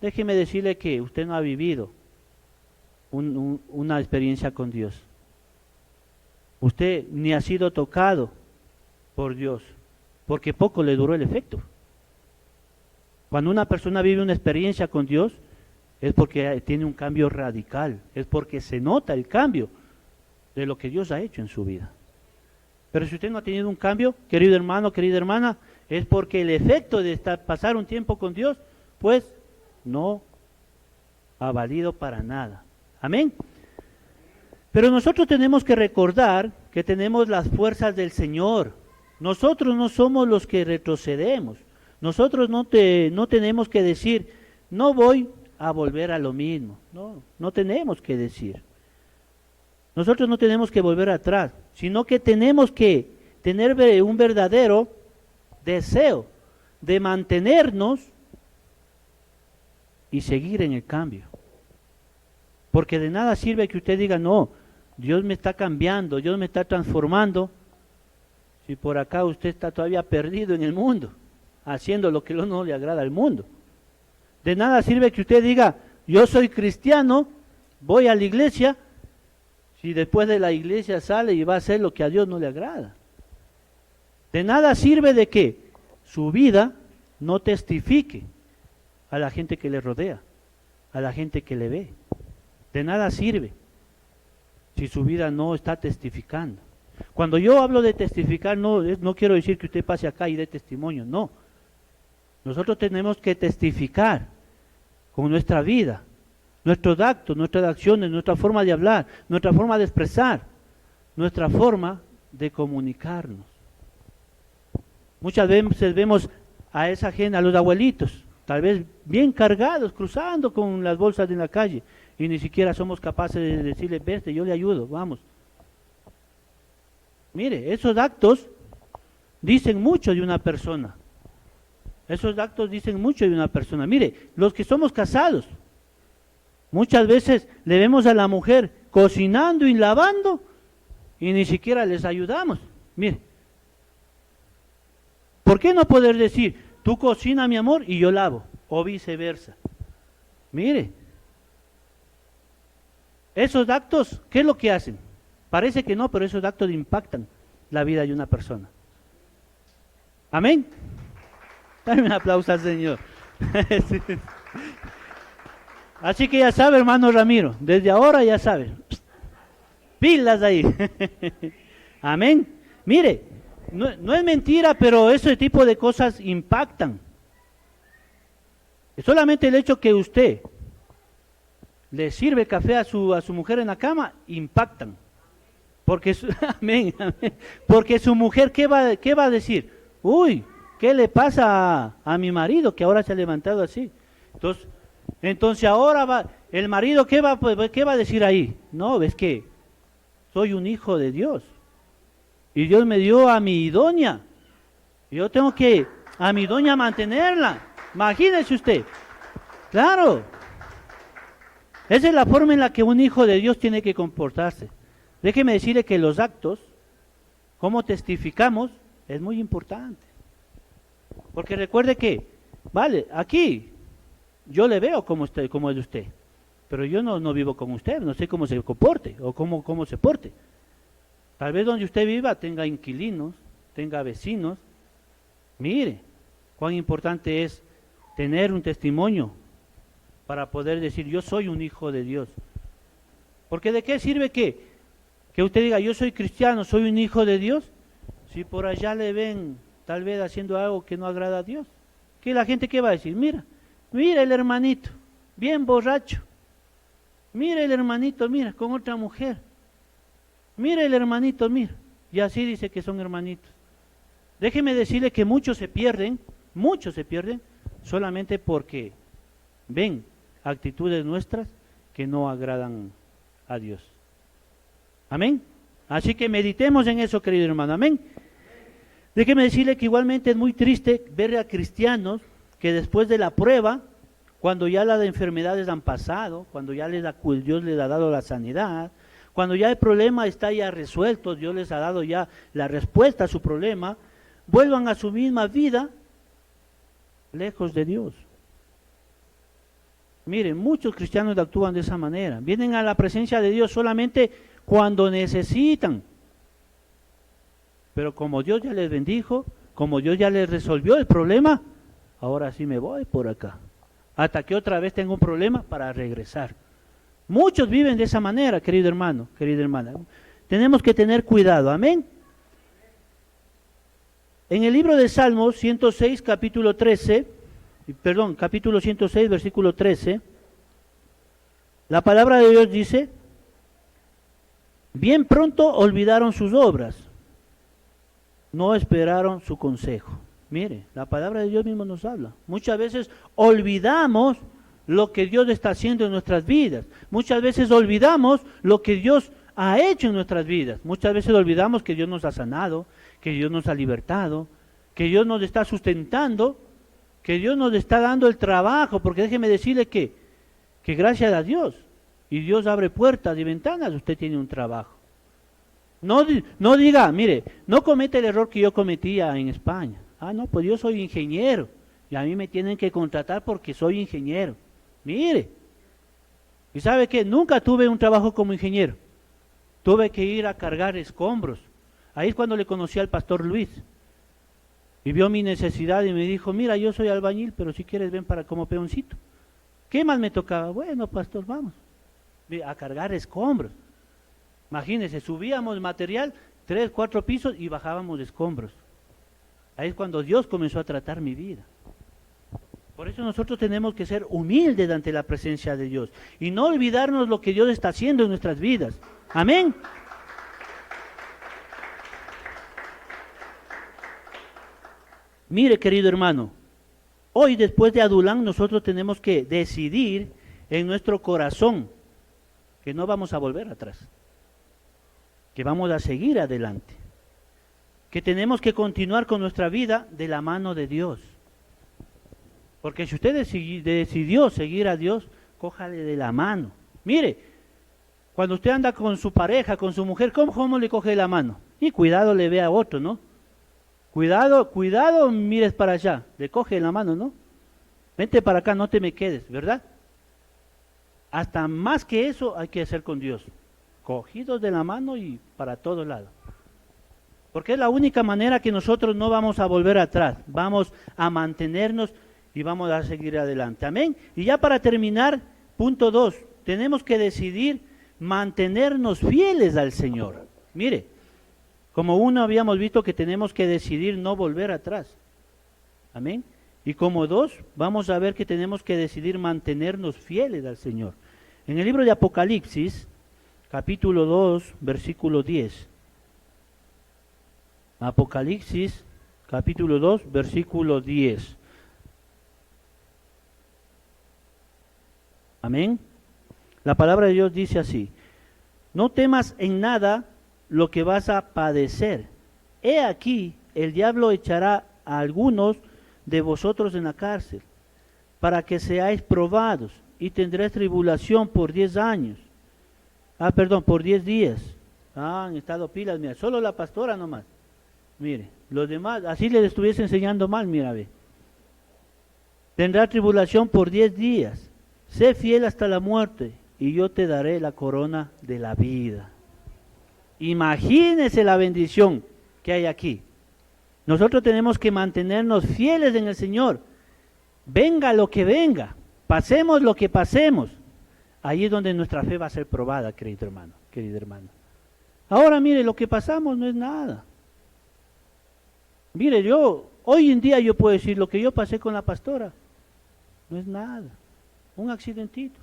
déjeme decirle que usted no ha vivido una experiencia con Dios. Usted ni ha sido tocado por Dios, porque poco le duró el efecto. Cuando una persona vive una experiencia con Dios, es porque tiene un cambio radical, es porque se nota el cambio de lo que Dios ha hecho en su vida. Pero si usted no ha tenido un cambio, querido hermano, querida hermana, es porque el efecto de pasar un tiempo con Dios, pues no ha valido para nada. Amén. Pero nosotros tenemos que recordar que tenemos las fuerzas del Señor. Nosotros no somos los que retrocedemos. Nosotros no tenemos que decir, no voy a volver a lo mismo. No, no tenemos que decir. Nosotros no tenemos que volver atrás, sino que tenemos que tener un verdadero deseo de mantenernos y seguir en el cambio. Porque de nada sirve que usted diga, no, Dios me está cambiando, Dios me está transformando, si por acá usted está todavía perdido en el mundo, haciendo lo que no le agrada al mundo. De nada sirve que usted diga, yo soy cristiano, voy a la iglesia, si después de la iglesia sale y va a hacer lo que a Dios no le agrada. De nada sirve de que su vida no testifique a la gente que le rodea, a la gente que le ve. De nada sirve si su vida no está testificando. Cuando yo hablo de testificar, no quiero decir que usted pase acá y dé testimonio, no. Nosotros tenemos que testificar con nuestra vida, nuestros actos, nuestras acciones, nuestra forma de hablar, nuestra forma de expresar, nuestra forma de comunicarnos. Muchas veces vemos a esa gente, a los abuelitos, tal vez bien cargados, cruzando con las bolsas en la calle, y ni siquiera somos capaces de decirle, vete, yo le ayudo, vamos. Mire, esos actos dicen mucho de una persona. Esos actos dicen mucho de una persona. Mire, los que somos casados, muchas veces le vemos a la mujer cocinando y lavando y ni siquiera les ayudamos. Mire, ¿por qué no poder decir, tú cocina mi amor y yo lavo? O viceversa. Mire, esos actos, ¿qué es lo que hacen? Parece que no, pero esos actos impactan la vida de una persona. Amén. Dame un aplauso al Señor. Sí. Así que ya sabe, hermano Ramiro, desde ahora ya sabe. Pilas ahí. Amén. Mire, no es mentira, pero ese tipo de cosas impactan. Solamente el hecho que usted le sirve café a su mujer en la cama, impactan. Porque amén, amén. Porque su mujer, ¿qué va a decir? Uy, ¿qué le pasa a mi marido que ahora se ha levantado así? Entonces ahora el marido, ¿qué va a decir ahí? No, ves que soy un hijo de Dios. Y Dios me dio a mi idónea. Yo tengo que a mi idónea mantenerla. Imagínese usted. Claro. Esa es la forma en la que un hijo de Dios tiene que comportarse. Déjeme decirle que los actos, cómo testificamos, es muy importante. Porque recuerde que, vale, aquí yo le veo como es de usted, pero yo no vivo con usted, no sé cómo se comporte o cómo se porte. Tal vez donde usted viva tenga inquilinos, tenga vecinos. Mire, cuán importante es tener un testimonio para poder decir, yo soy un hijo de Dios. Porque ¿de qué sirve que usted diga, yo soy cristiano, soy un hijo de Dios, si por allá le ven tal vez haciendo algo que no agrada a Dios? ¿Qué la gente qué va a decir? Mira el hermanito, bien borracho. Mira el hermanito, mira, con otra mujer. Mira el hermanito, mira. Y así dice que son hermanitos. Déjeme decirle que muchos se pierden solamente porque ven actitudes nuestras que no agradan a Dios. Amén. Así que meditemos en eso, querido hermano. Amén. Déjeme decirle que igualmente es muy triste ver a cristianos que después de la prueba, cuando ya las enfermedades han pasado, cuando ya Dios les ha dado la sanidad, cuando ya el problema está ya resuelto, Dios les ha dado ya la respuesta a su problema, vuelvan a su misma vida lejos de Dios. Miren, muchos cristianos actúan de esa manera, vienen a la presencia de Dios solamente cuando necesitan, pero como Dios ya les bendijo, como Dios ya les resolvió el problema, ahora sí me voy por acá. hasta que otra vez tenga un problema para regresar. Muchos viven de esa manera, querido hermano, querida hermana. Tenemos que tener cuidado, amén. En el libro de Salmos 106, capítulo 106, versículo 13, la palabra de Dios dice: bien pronto olvidaron sus obras, no esperaron su consejo. Mire, la palabra de Dios mismo nos habla. Muchas veces olvidamos lo que Dios está haciendo en nuestras vidas. Muchas veces olvidamos lo que Dios ha hecho en nuestras vidas. Muchas veces olvidamos que Dios nos ha sanado, que Dios nos ha libertado, que Dios nos está sustentando, que Dios nos está dando el trabajo, porque déjeme decirle que gracias a Dios, y Dios abre puertas y ventanas, usted tiene un trabajo. No diga, mire, no cometa el error que yo cometía en España. No, pues yo soy ingeniero, y a mí me tienen que contratar porque soy ingeniero. Mire, ¿y sabe qué? Nunca tuve un trabajo como ingeniero. Tuve que ir a cargar escombros. Ahí es cuando le conocí al pastor Luis. Y vio mi necesidad y me dijo: mira, yo soy albañil, pero si quieres ven para como peoncito. ¿Qué más me tocaba? Bueno, pastor, vamos a cargar escombros. Imagínense, subíamos material 3, 4 pisos y bajábamos escombros. Ahí es cuando Dios comenzó a tratar mi vida. Por eso nosotros tenemos que ser humildes ante la presencia de Dios y no olvidarnos lo que Dios está haciendo en nuestras vidas. Amén. Mire, querido hermano, hoy después de Adulán nosotros tenemos que decidir en nuestro corazón que no vamos a volver atrás, que vamos a seguir adelante, que tenemos que continuar con nuestra vida de la mano de Dios. Porque si usted decidió seguir a Dios, cójale de la mano. Mire, cuando usted anda con su pareja, con su mujer, ¿cómo le coge la mano? Y cuidado le ve a otro, ¿no? Cuidado, mires para allá, le coge la mano, ¿no? Vente para acá, no te me quedes, ¿verdad? Hasta más que eso hay que hacer con Dios, cogidos de la mano y para todo lado. Porque es la única manera que nosotros no vamos a volver atrás, vamos a mantenernos y vamos a seguir adelante. Amén. Y ya para terminar, punto 2, tenemos que decidir mantenernos fieles al Señor. Mire, como uno habíamos visto que tenemos que decidir no volver atrás. Amén. Y como 2, vamos a ver que tenemos que decidir mantenernos fieles al Señor. En el libro de Apocalipsis, capítulo 2, versículo 10. Apocalipsis, capítulo 2, versículo 10. Amén. La palabra de Dios dice así: no temas en nada lo que vas a padecer. He aquí, el diablo echará a algunos de vosotros en la cárcel, para que seáis probados, y tendréis tribulación por 10 años. Por 10 días. Han estado pilas, mira, solo la pastora nomás. Mire, los demás, así les estuviese enseñando mal, mira, ve. Tendrá tribulación por 10 días. Sé fiel hasta la muerte, y yo te daré la corona de la vida. Imagínese la bendición que hay aquí. Nosotros tenemos que mantenernos fieles en el Señor. Venga lo que venga, pasemos lo que pasemos. Ahí es donde nuestra fe va a ser probada, querido hermano, querida hermana. Ahora mire, lo que pasamos no es nada. Mire, hoy en día yo puedo decir, lo que yo pasé con la pastora no es nada. Un accidentito,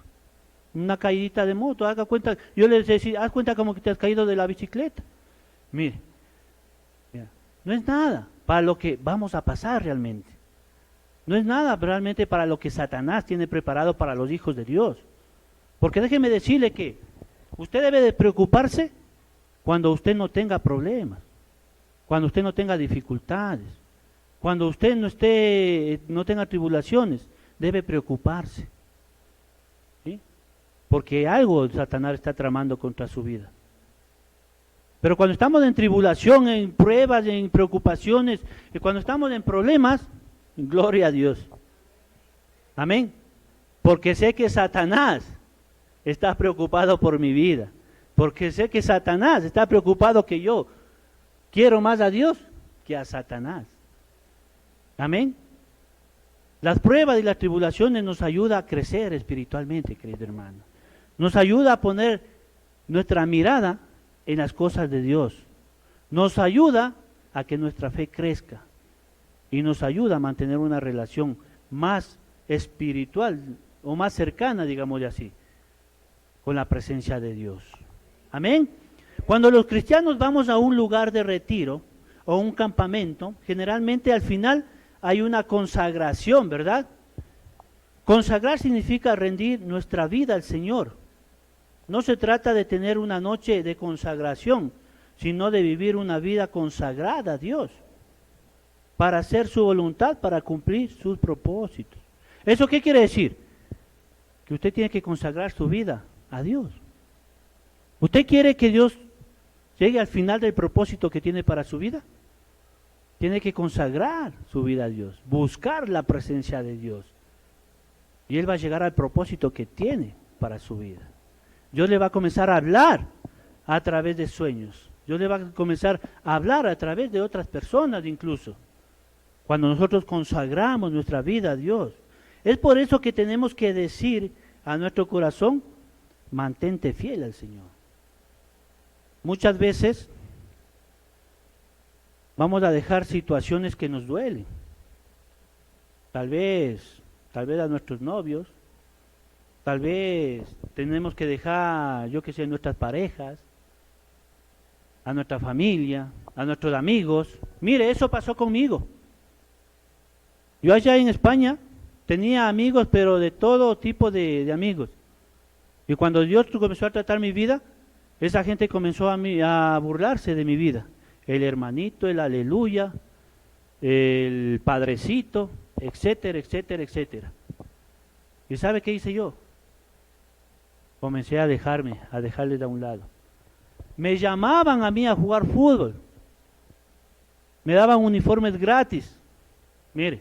una caídita de moto, haga cuenta, yo les decía, haz cuenta como que te has caído de la bicicleta. Mire, no es nada para lo que vamos a pasar realmente. No es nada realmente para lo que Satanás tiene preparado para los hijos de Dios. Porque déjeme decirle que usted debe de preocuparse cuando usted no tenga problemas, cuando usted no tenga dificultades, cuando usted no tenga tribulaciones, debe preocuparse. ¿Sí? Porque algo Satanás está tramando contra su vida. Pero cuando estamos en tribulación, en pruebas, en preocupaciones, y cuando estamos en problemas, gloria a Dios. Amén. Porque sé que Satanás está preocupado por mi vida. Porque sé que Satanás está preocupado que yo quiero más a Dios que a Satanás. Amén. Las pruebas y las tribulaciones nos ayudan a crecer espiritualmente, querido hermano. Nos ayuda a poner nuestra mirada en las cosas de Dios. Nos ayuda a que nuestra fe crezca. Y nos ayuda a mantener una relación más espiritual o más cercana, digámosle así, con la presencia de Dios. Amén. Cuando los cristianos vamos a un lugar de retiro o un campamento, generalmente al final hay una consagración, ¿verdad? Consagrar significa rendir nuestra vida al Señor. No se trata de tener una noche de consagración, sino de vivir una vida consagrada a Dios, para hacer su voluntad, para cumplir sus propósitos. ¿Eso qué quiere decir? Que usted tiene que consagrar su vida a Dios. ¿Usted quiere que Dios llegue al final del propósito que tiene para su vida? Tiene que consagrar su vida a Dios, buscar la presencia de Dios. Y Él va a llegar al propósito que tiene para su vida. Dios le va a comenzar a hablar a través de sueños. Dios le va a comenzar a hablar a través de otras personas incluso. Cuando nosotros consagramos nuestra vida a Dios. Es por eso que tenemos que decir a nuestro corazón, mantente fiel al Señor. Muchas veces vamos a dejar situaciones que nos duelen. Tal vez a nuestros novios, tal vez tenemos que dejar, yo qué sé, nuestras parejas, a nuestra familia, a nuestros amigos. Mire, eso pasó conmigo. Yo allá en España tenía amigos, pero de todo tipo de amigos. Y cuando Dios comenzó a tratar mi vida, esa gente comenzó a burlarse de mi vida. El hermanito, el aleluya, el padrecito, etcétera, etcétera, etcétera. ¿Y sabe qué hice yo? Comencé a dejarles de un lado. Me llamaban a mí a jugar fútbol. Me daban uniformes gratis. Mire.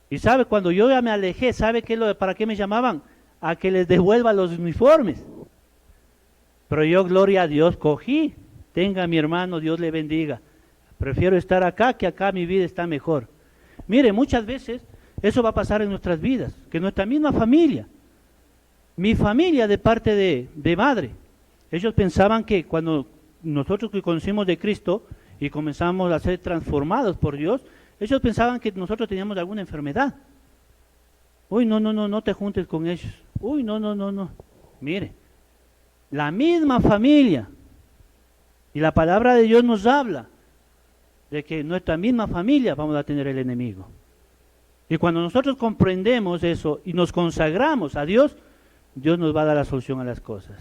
Y sabe, cuando yo ya me alejé, ¿sabe para qué me llamaban? A que les devuelva los uniformes. Pero yo, gloria a Dios, cogí. Tenga mi hermano, Dios le bendiga. Prefiero estar acá, que acá mi vida está mejor. Mire, muchas veces eso va a pasar en nuestras vidas, que nuestra misma familia, mi familia de parte de madre, ellos pensaban que cuando nosotros que conocimos de Cristo y comenzamos a ser transformados por Dios, ellos pensaban que nosotros teníamos alguna enfermedad. Uy, no te juntes con ellos. Uy, no. Mire, la misma familia, y la palabra de Dios nos habla de que en nuestra misma familia vamos a tener el enemigo. Y cuando nosotros comprendemos eso y nos consagramos a Dios, Dios nos va a dar la solución a las cosas.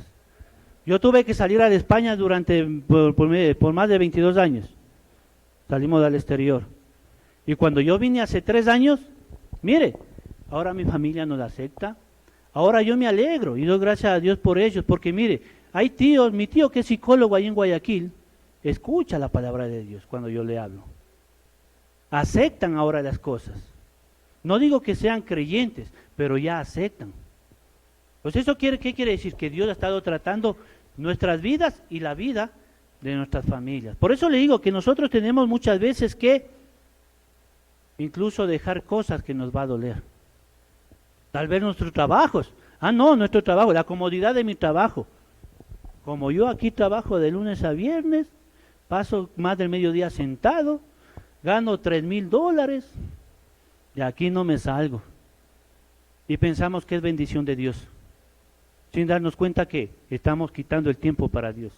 Yo tuve que salir a España por más de 22 años. Salimos al exterior. Y cuando yo vine hace 3 años, mire, ahora mi familia nos acepta. Ahora yo me alegro y doy gracias a Dios por ellos, porque mire, hay tíos, mi tío que es psicólogo ahí en Guayaquil, escucha la palabra de Dios cuando yo le hablo. Aceptan ahora las cosas. No digo que sean creyentes, pero ya aceptan. Pues eso ¿qué quiere decir? Que Dios ha estado tratando nuestras vidas y la vida de nuestras familias. Por eso le digo que nosotros tenemos muchas veces que incluso dejar cosas que nos va a doler. Tal vez nuestros trabajos. Nuestro trabajo, la comodidad de mi trabajo. Como yo aquí trabajo de lunes a viernes, paso más del mediodía sentado, gano $3,000, y aquí no me salgo. Y pensamos que es bendición de Dios, sin darnos cuenta que estamos quitando el tiempo para Dios,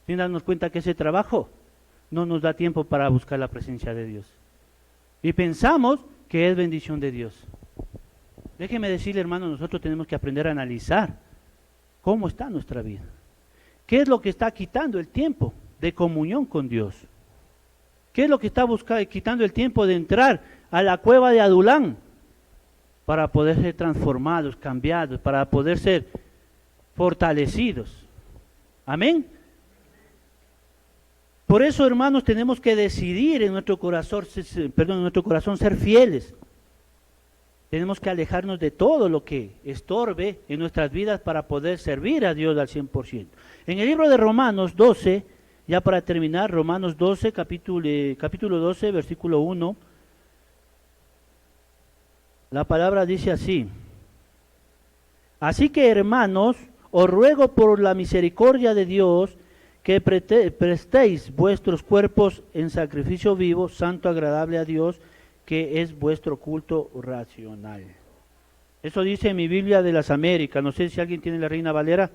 sin darnos cuenta que ese trabajo no nos da tiempo para buscar la presencia de Dios. Y pensamos que es bendición de Dios. Déjeme decirle, hermano, nosotros tenemos que aprender a analizar cómo está nuestra vida. ¿Qué es lo que está quitando el tiempo de comunión con Dios? ¿Qué es lo que está quitando el tiempo de entrar a la cueva de Adulán para poder ser transformados, cambiados, para poder ser fortalecidos? Amén. Por eso, hermanos, tenemos que decidir en nuestro corazón ser fieles. Tenemos que alejarnos de todo lo que estorbe en nuestras vidas para poder servir a Dios al 100%. En el libro de Romanos 12, ya para terminar, Romanos 12, capítulo 12, versículo 1, La palabra dice así: así que, hermanos, os ruego por la misericordia de Dios que prestéis vuestros cuerpos en sacrificio vivo, santo, agradable a Dios, que es vuestro culto racional. Eso dice en mi Biblia de las Américas. No sé si alguien tiene la Reina Valera.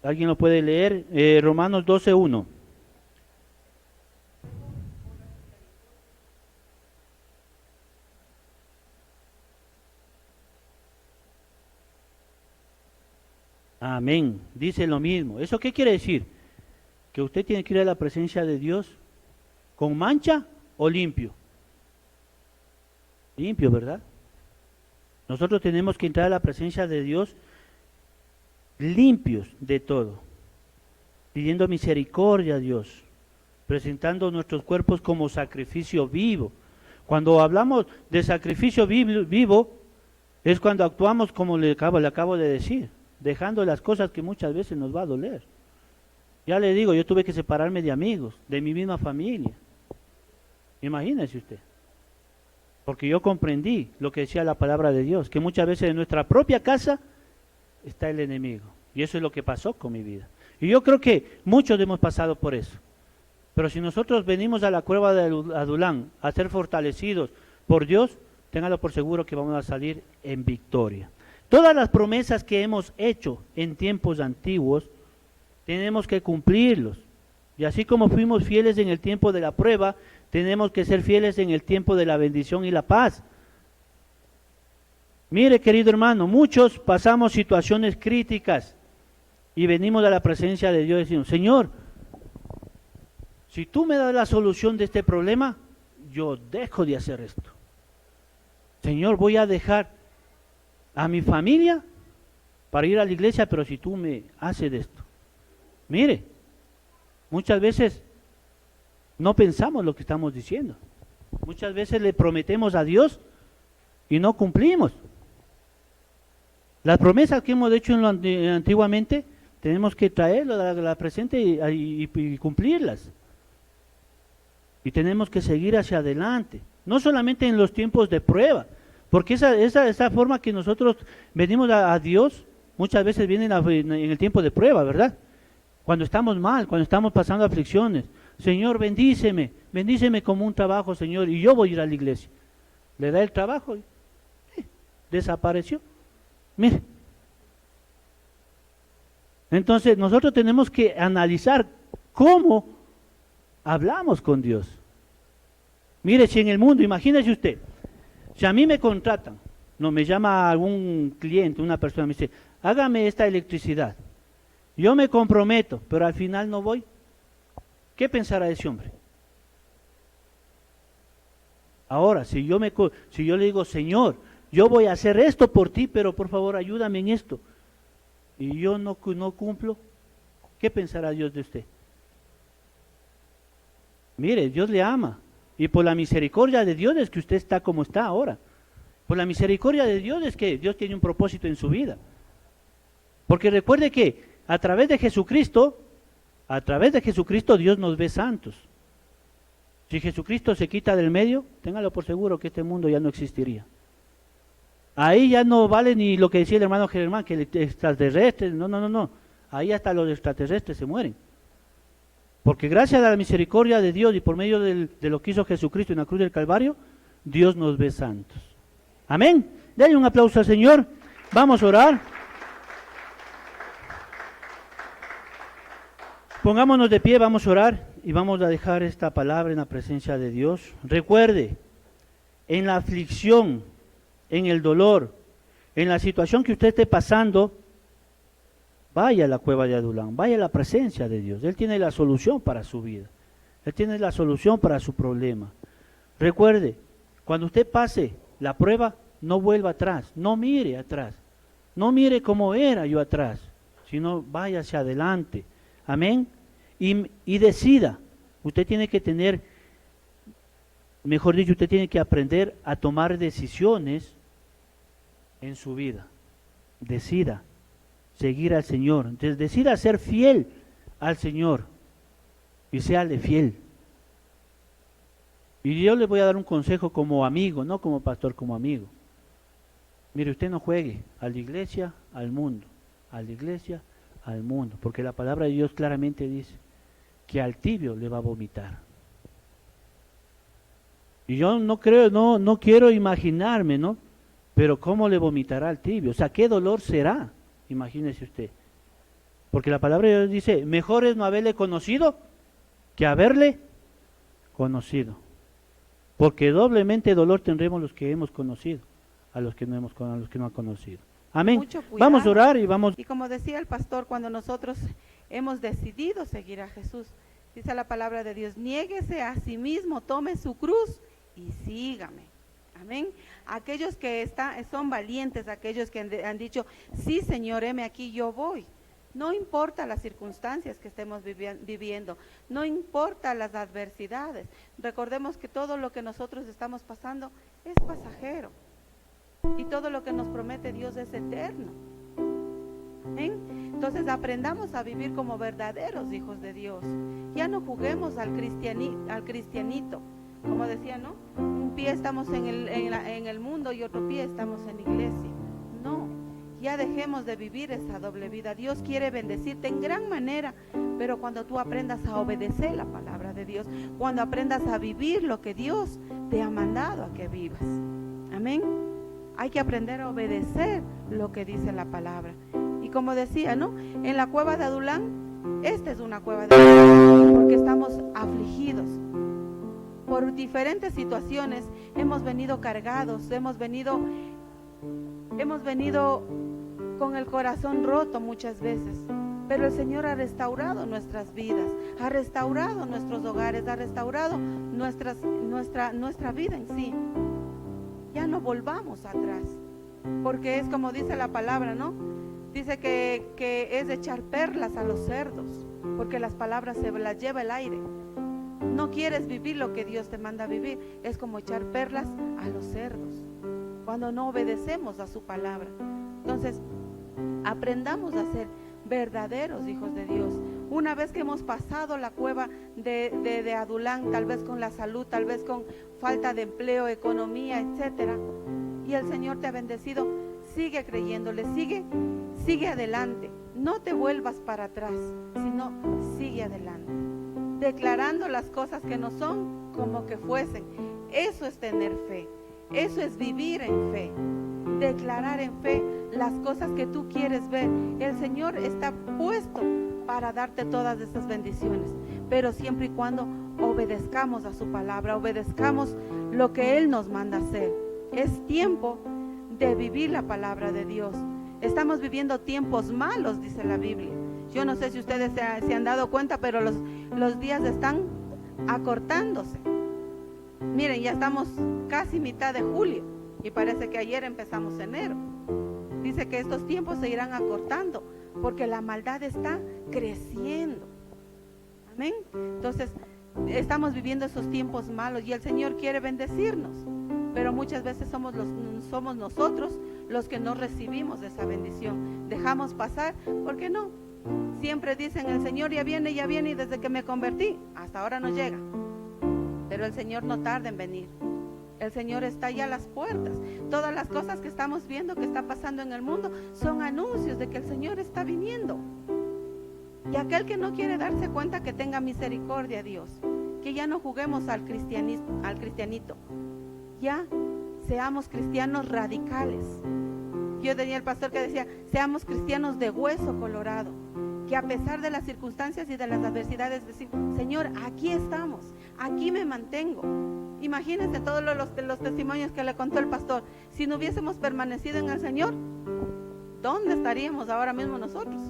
¿Alguien lo puede leer? Romanos 12:1. Amén. Dice lo mismo. ¿Eso qué quiere decir? Que usted tiene que ir a la presencia de Dios con mancha o limpio. Limpio, ¿verdad? Nosotros tenemos que entrar a la presencia de Dios limpios de todo, pidiendo misericordia a Dios, presentando nuestros cuerpos como sacrificio vivo. Cuando hablamos de sacrificio vivo, es cuando actuamos como le acabo de decir, dejando las cosas que muchas veces nos va a doler. Ya le digo, yo tuve que separarme de amigos, de mi misma familia. Imagínese usted. Porque yo comprendí lo que decía la palabra de Dios, que muchas veces en nuestra propia casa está el enemigo. Y eso es lo que pasó con mi vida. Y yo creo que muchos hemos pasado por eso. Pero si nosotros venimos a la cueva de Adulán a ser fortalecidos por Dios, téngalo por seguro que vamos a salir en victoria. Todas las promesas que hemos hecho en tiempos antiguos, tenemos que cumplirlos. Y así como fuimos fieles en el tiempo de la prueba, tenemos que ser fieles en el tiempo de la bendición y la paz. Mire, querido hermano, muchos pasamos situaciones críticas y venimos a la presencia de Dios y decimos: Señor, si tú me das la solución de este problema, yo dejo de hacer esto. Señor, voy a dejar a mi familia para ir a la iglesia, pero si tú me haces esto. Mire, muchas veces no pensamos lo que estamos diciendo. Muchas veces le prometemos a Dios y no cumplimos. Las promesas que hemos hecho antiguamente, tenemos que traerlas a la presente y cumplirlas. Y tenemos que seguir hacia adelante, no solamente en los tiempos de prueba, porque esa forma que nosotros venimos a Dios, muchas veces viene en el tiempo de prueba, ¿verdad? Cuando estamos mal, cuando estamos pasando aflicciones. Señor, bendíceme como un trabajo, Señor, y yo voy a ir a la iglesia. Le da el trabajo y desapareció. Mire. Entonces nosotros tenemos que analizar cómo hablamos con Dios. Mire, si en el mundo, imagínese usted, si a mí me contratan, no me llama algún cliente, una persona, me dice: hágame esta electricidad. Yo me comprometo, pero al final no voy. ¿Qué pensará ese hombre? Ahora, si yo le digo: Señor, yo voy a hacer esto por ti, pero por favor ayúdame en esto, y yo no cumplo, ¿qué pensará Dios de usted? Mire, Dios le ama, y por la misericordia de Dios es que usted está como está ahora. Por la misericordia de Dios es que Dios tiene un propósito en su vida. Porque recuerde que a través de Jesucristo Dios nos ve santos. Si Jesucristo se quita del medio, téngalo por seguro que este mundo ya no existiría. Ahí ya no vale ni lo que decía el hermano Germán, que el extraterrestre, no. Ahí hasta los extraterrestres se mueren. Porque gracias a la misericordia de Dios y por medio de lo que hizo Jesucristo en la cruz del Calvario, Dios nos ve santos. Amén. Denle un aplauso al Señor. Vamos a orar. Pongámonos de pie, vamos a orar y vamos a dejar esta palabra en la presencia de Dios. Recuerde, en la aflicción, en el dolor, en la situación que usted esté pasando, vaya a la cueva de Adulán, vaya a la presencia de Dios. Él tiene la solución para su vida. Él tiene la solución para su problema. Recuerde, cuando usted pase la prueba, no vuelva atrás, no mire atrás. No mire cómo era yo atrás, sino vaya hacia adelante. Amén. Y decida. Usted tiene que tener, mejor dicho, usted tiene que aprender a tomar decisiones en su vida. Decida seguir al Señor. Entonces decida ser fiel al Señor y séale fiel. Y yo le voy a dar un consejo como amigo, no como pastor, como amigo. Mire, usted no juegue a la iglesia, al mundo, a la iglesia, al mundo, porque la palabra de Dios claramente dice que al tibio le va a vomitar. Y yo no creo, no quiero imaginarme, ¿no? Pero ¿cómo le vomitará al tibio? O sea, ¿qué dolor será? Imagínese usted. Porque la palabra de Dios dice, mejor es no haberle conocido que haberle conocido. Porque doblemente dolor tendremos los que hemos conocido, a los que no han conocido. Amén. Mucho cuidado. Vamos a orar y vamos. Y como decía el pastor, cuando nosotros hemos decidido seguir a Jesús, dice la palabra de Dios, niéguese a sí mismo, tome su cruz y sígame. Amén. Aquellos que son valientes, aquellos que han dicho, sí Señor, heme aquí, yo voy. No importa las circunstancias que estemos viviendo, no importa las adversidades. Recordemos que todo lo que nosotros estamos pasando es pasajero. Y todo lo que nos promete Dios es eterno. ¿Ven? Entonces aprendamos a vivir como verdaderos hijos de Dios. Ya no juguemos al cristianito. Como decía, ¿no? Un pie estamos en el mundo y otro pie estamos en la iglesia. No, ya dejemos de vivir esa doble vida. Dios quiere bendecirte en gran manera, pero cuando tú aprendas a obedecer la palabra de Dios, cuando aprendas a vivir lo que Dios te ha mandado a que vivas. Amén. Hay que aprender a obedecer lo que dice la palabra. Y como decía, ¿no? En la cueva de Adulán, esta es una cueva de Adulán, porque estamos afligidos. Por diferentes situaciones hemos venido cargados, hemos venido con el corazón roto muchas veces. Pero el Señor ha restaurado nuestras vidas, ha restaurado nuestros hogares, ha restaurado nuestra vida en sí. Ya no volvamos atrás, porque es como dice la palabra, ¿no? Dice que es echar perlas a los cerdos, porque las palabras se las lleva el aire. No quieres vivir lo que Dios te manda a vivir, es como echar perlas a los cerdos, cuando no obedecemos a su palabra. Entonces, aprendamos a ser verdaderos hijos de Dios. Una vez que hemos pasado la cueva de Adulán, tal vez con la salud, tal vez con falta de empleo, economía, etcétera, y el Señor te ha bendecido, sigue creyéndole, sigue adelante. No te vuelvas para atrás, sino sigue adelante, declarando las cosas que no son como que fuesen. Eso es tener fe, eso es vivir en fe, declarar en fe las cosas que tú quieres ver. El Señor está puesto para darte todas estas bendiciones, pero siempre y cuando obedezcamos a su palabra, obedezcamos lo que Él nos manda hacer. Es tiempo de vivir la palabra de Dios. Estamos viviendo tiempos malos, dice la Biblia. Yo no sé si ustedes se han dado cuenta, pero los días están acortándose. Miren, ya estamos casi mitad de julio y parece que ayer empezamos enero. Dice que estos tiempos se irán acortando porque la maldad está creciendo. Amén. Entonces, estamos viviendo esos tiempos malos y el Señor quiere bendecirnos, pero muchas veces somos nosotros los que no recibimos esa bendición. Dejamos pasar, ¿por qué no? Siempre dicen, el Señor ya viene, y desde que me convertí, hasta ahora no llega. Pero el Señor no tarda en venir. El Señor está ya a las puertas. Todas las cosas que estamos viendo que está pasando en el mundo son anuncios de que el Señor está viniendo. Y aquel que no quiere darse cuenta, que tenga misericordia, Dios. Que ya no juguemos al cristianito. Ya seamos cristianos radicales. Yo tenía el pastor que decía, seamos cristianos de hueso colorado. Que a pesar de las circunstancias y de las adversidades, decir, Señor, aquí estamos, aquí me mantengo. Imagínense todos los testimonios que le contó el pastor. Si no hubiésemos permanecido en el Señor, ¿dónde estaríamos ahora mismo nosotros?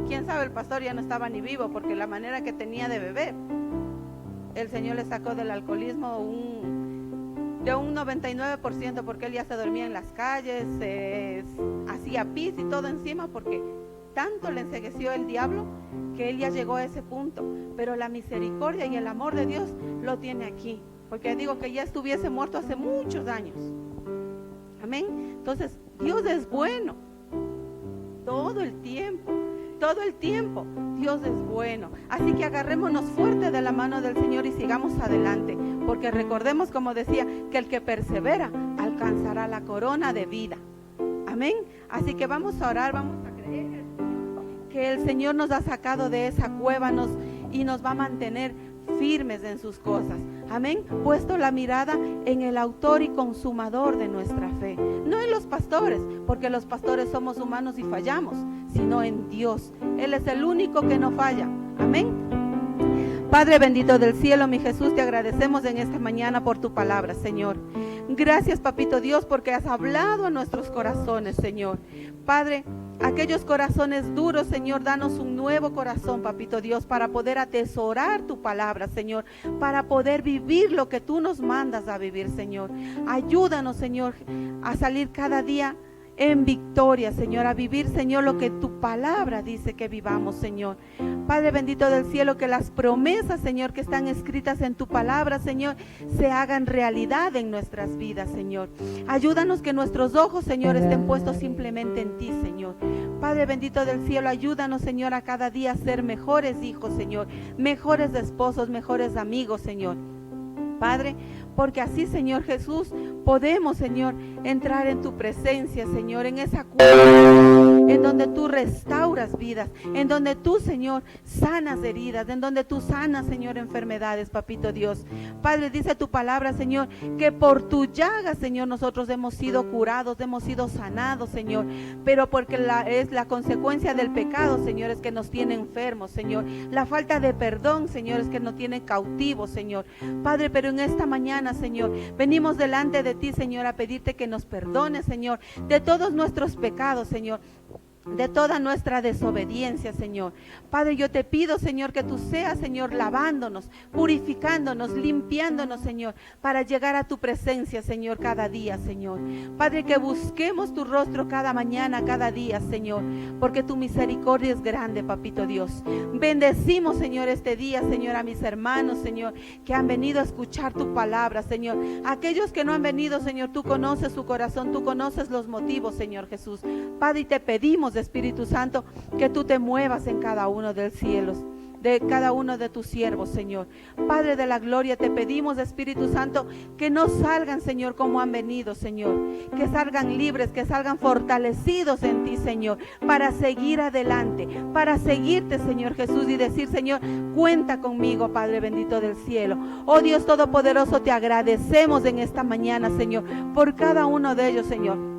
Quién sabe, el pastor ya no estaba ni vivo, porque la manera que tenía de beber, el Señor le sacó del alcoholismo de un 99%, porque él ya se dormía en las calles, hacía pis y todo encima, porque tanto le encegueció el diablo que él ya llegó a ese punto. Pero la misericordia y el amor de Dios lo tiene aquí, porque digo que ya estuviese muerto hace muchos años. Amén. Entonces, Dios es bueno todo el tiempo. todo el tiempo. Dios es bueno. Así que agarrémonos fuerte de la mano del Señor y sigamos adelante, porque recordemos, como decía, que el que persevera alcanzará la corona de vida. Amén. Así que vamos a orar, vamos a creer que el Señor nos ha sacado de esa cueva y nos va a mantener firmes en sus cosas. Amén. Puesto la mirada en el autor y consumador de nuestra fe, no en los pastores, porque los pastores somos humanos y fallamos, sino en Dios. Él es el único que no falla. Amén. Padre bendito del cielo, mi Jesús, te agradecemos en esta mañana por tu palabra, Señor. Gracias, papito Dios, porque has hablado a nuestros corazones, Señor. Padre, aquellos corazones duros, Señor, danos un nuevo corazón, papito Dios, para poder atesorar tu palabra, Señor, para poder vivir lo que tú nos mandas a vivir, Señor. Ayúdanos, Señor, a salir cada día en victoria, Señor, a vivir, Señor, lo que tu palabra dice que vivamos, Señor. Padre bendito del cielo, que las promesas, Señor, que están escritas en tu palabra, Señor, se hagan realidad en nuestras vidas, Señor. Ayúdanos que nuestros ojos, Señor, estén puestos simplemente en ti, Señor. Padre bendito del cielo, ayúdanos, Señor, a cada día ser mejores hijos, Señor, mejores esposos, mejores amigos, Señor. Padre, porque así, Señor Jesús, podemos, Señor, entrar en tu presencia, Señor, en esa cueva, en donde tú restauras vidas, en donde tú, Señor, sanas heridas, en donde tú sanas, Señor, enfermedades, papito Dios. Padre, dice tu palabra, Señor, que por tu llaga, Señor, nosotros hemos sido curados, hemos sido sanados, Señor, pero porque es la consecuencia del pecado, Señor, es que nos tiene enfermos, Señor. La falta de perdón, Señor, es que nos tiene cautivos, Señor. Padre, pero en esta mañana, Señor, venimos delante de ti, Señor, a pedirte que nos perdones, Señor, de todos nuestros pecados, Señor, de toda nuestra desobediencia, Señor. Padre, yo te pido, Señor, que tú seas, Señor, lavándonos, purificándonos, limpiándonos, Señor, para llegar a tu presencia, Señor, cada día, Señor. Padre, que busquemos tu rostro cada mañana, cada día, Señor, porque tu misericordia es grande, papito Dios. Bendecimos, Señor, este día, Señor, a mis hermanos, Señor, que han venido a escuchar tu palabra, Señor. Aquellos que no han venido, Señor, tú conoces su corazón, tú conoces los motivos, Señor Jesús. Padre, y te pedimos, Espíritu Santo, que tú te muevas en cada uno de los cielos, de cada uno de tus siervos, Señor. Padre de la gloria, te pedimos, Espíritu Santo, que no salgan, Señor, como han venido, Señor, que salgan libres, que salgan fortalecidos en ti, Señor, para seguir adelante, para seguirte, Señor Jesús, y decir, Señor, cuenta conmigo, Padre bendito del cielo. Oh Dios Todopoderoso, te agradecemos en esta mañana, Señor, por cada uno de ellos, Señor.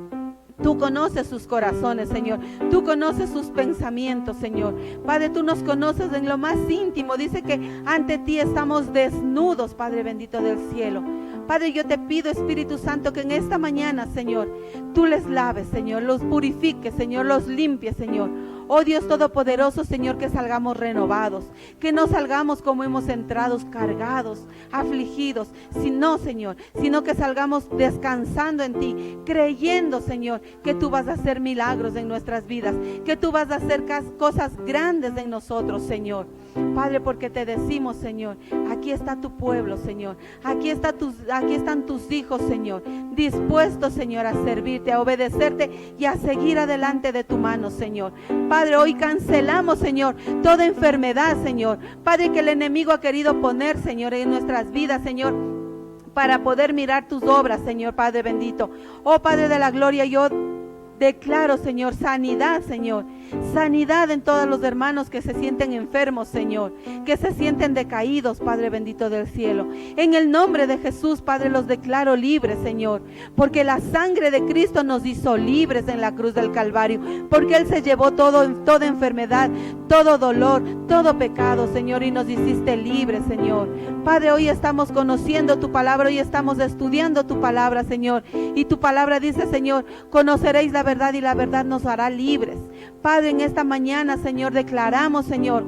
Tú conoces sus corazones, Señor. Tú conoces sus pensamientos, Señor. Padre, tú nos conoces en lo más íntimo. Dice que ante ti estamos desnudos, Padre bendito del cielo. Padre, yo te pido, Espíritu Santo, que en esta mañana, Señor, tú les laves, Señor, los purifiques, Señor, los limpies, Señor. Oh Dios Todopoderoso, Señor, que salgamos renovados, que no salgamos como hemos entrado, cargados, afligidos, sino, Señor, sino que salgamos descansando en ti, creyendo, Señor, que tú vas a hacer milagros en nuestras vidas, que tú vas a hacer cosas grandes en nosotros, Señor. Padre, porque te decimos, Señor, aquí está tu pueblo, Señor, aquí están tus hijos, Señor, dispuestos, Señor, a servirte, a obedecerte y a seguir adelante de tu mano, Señor. Padre, hoy cancelamos, Señor, toda enfermedad, Señor. Padre, que el enemigo ha querido poner, Señor, en nuestras vidas, Señor, para poder mirar tus obras, Señor, Padre bendito. Oh Padre de la gloria, yo declaro, Señor, sanidad, Señor. Sanidad en todos los hermanos que se sienten enfermos, Señor, que se sienten decaídos, Padre bendito del cielo. En el nombre de Jesús, Padre, los declaro libres, Señor, porque la sangre de Cristo nos hizo libres en la cruz del Calvario, porque Él se llevó toda enfermedad, todo dolor, todo pecado, Señor, y nos hiciste libres, Señor. Padre, hoy estamos conociendo tu palabra, hoy estamos estudiando tu palabra, Señor, y tu palabra dice, Señor, conoceréis la verdad y la verdad nos hará libres. Padre, en esta mañana, Señor, declaramos, Señor,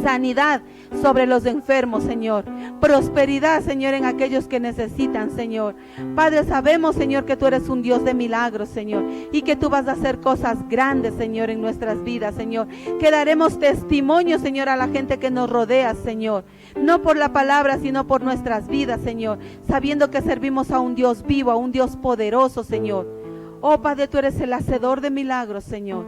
sanidad sobre los enfermos, Señor. Prosperidad, Señor, en aquellos que necesitan, Señor. Padre, sabemos, Señor, que tú eres un Dios de milagros, Señor, y que tú vas a hacer cosas grandes, Señor, en nuestras vidas, Señor. Que daremos testimonio, Señor, a la gente que nos rodea, Señor. No por la palabra, sino por nuestras vidas, Señor. Sabiendo que servimos a un Dios vivo, a un Dios poderoso, Señor. Oh, Padre, tú eres el hacedor de milagros, Señor.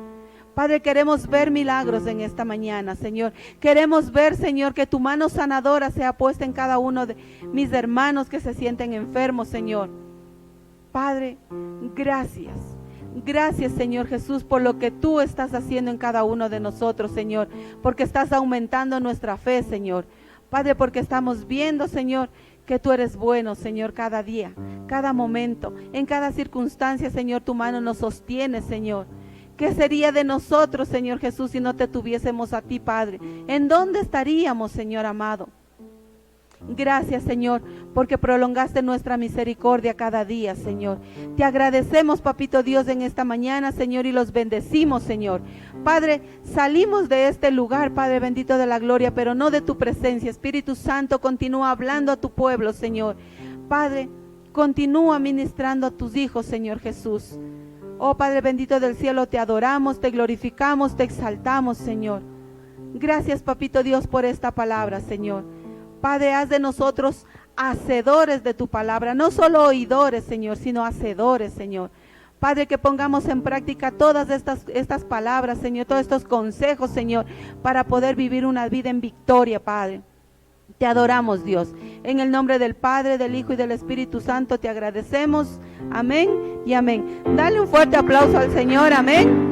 Padre, queremos ver milagros en esta mañana, Señor. Queremos ver, Señor, que tu mano sanadora sea puesta en cada uno de mis hermanos que se sienten enfermos, Señor. Padre, gracias. Gracias, Señor Jesús, por lo que tú estás haciendo en cada uno de nosotros, Señor. Porque estás aumentando nuestra fe, Señor. Padre, porque estamos viendo, Señor, que tú eres bueno, Señor, cada día, cada momento, en cada circunstancia, Señor, tu mano nos sostiene, Señor. ¿Qué sería de nosotros, Señor Jesús, si no te tuviésemos a ti, Padre? ¿En dónde estaríamos, Señor amado? Gracias, Señor, porque prolongaste nuestra misericordia cada día, Señor. Te agradecemos, Papito Dios, en esta mañana, Señor, y los bendecimos, Señor. Padre, salimos de este lugar, Padre bendito de la gloria, pero no de tu presencia. Espíritu Santo, continúa hablando a tu pueblo, Señor. Padre, continúa ministrando a tus hijos, Señor Jesús. Oh Padre bendito del cielo, te adoramos, te glorificamos, te exaltamos, Señor. Gracias, Papito Dios, por esta palabra, Señor. Padre, haz de nosotros hacedores de tu palabra, no solo oidores, Señor, sino hacedores, Señor. Padre, que pongamos en práctica todas estas palabras, Señor, todos estos consejos, Señor, para poder vivir una vida en victoria, Padre. Te adoramos, Dios. En el nombre del Padre, del Hijo y del Espíritu Santo te agradecemos. Amén y amén. Dale un fuerte aplauso al Señor. Amén.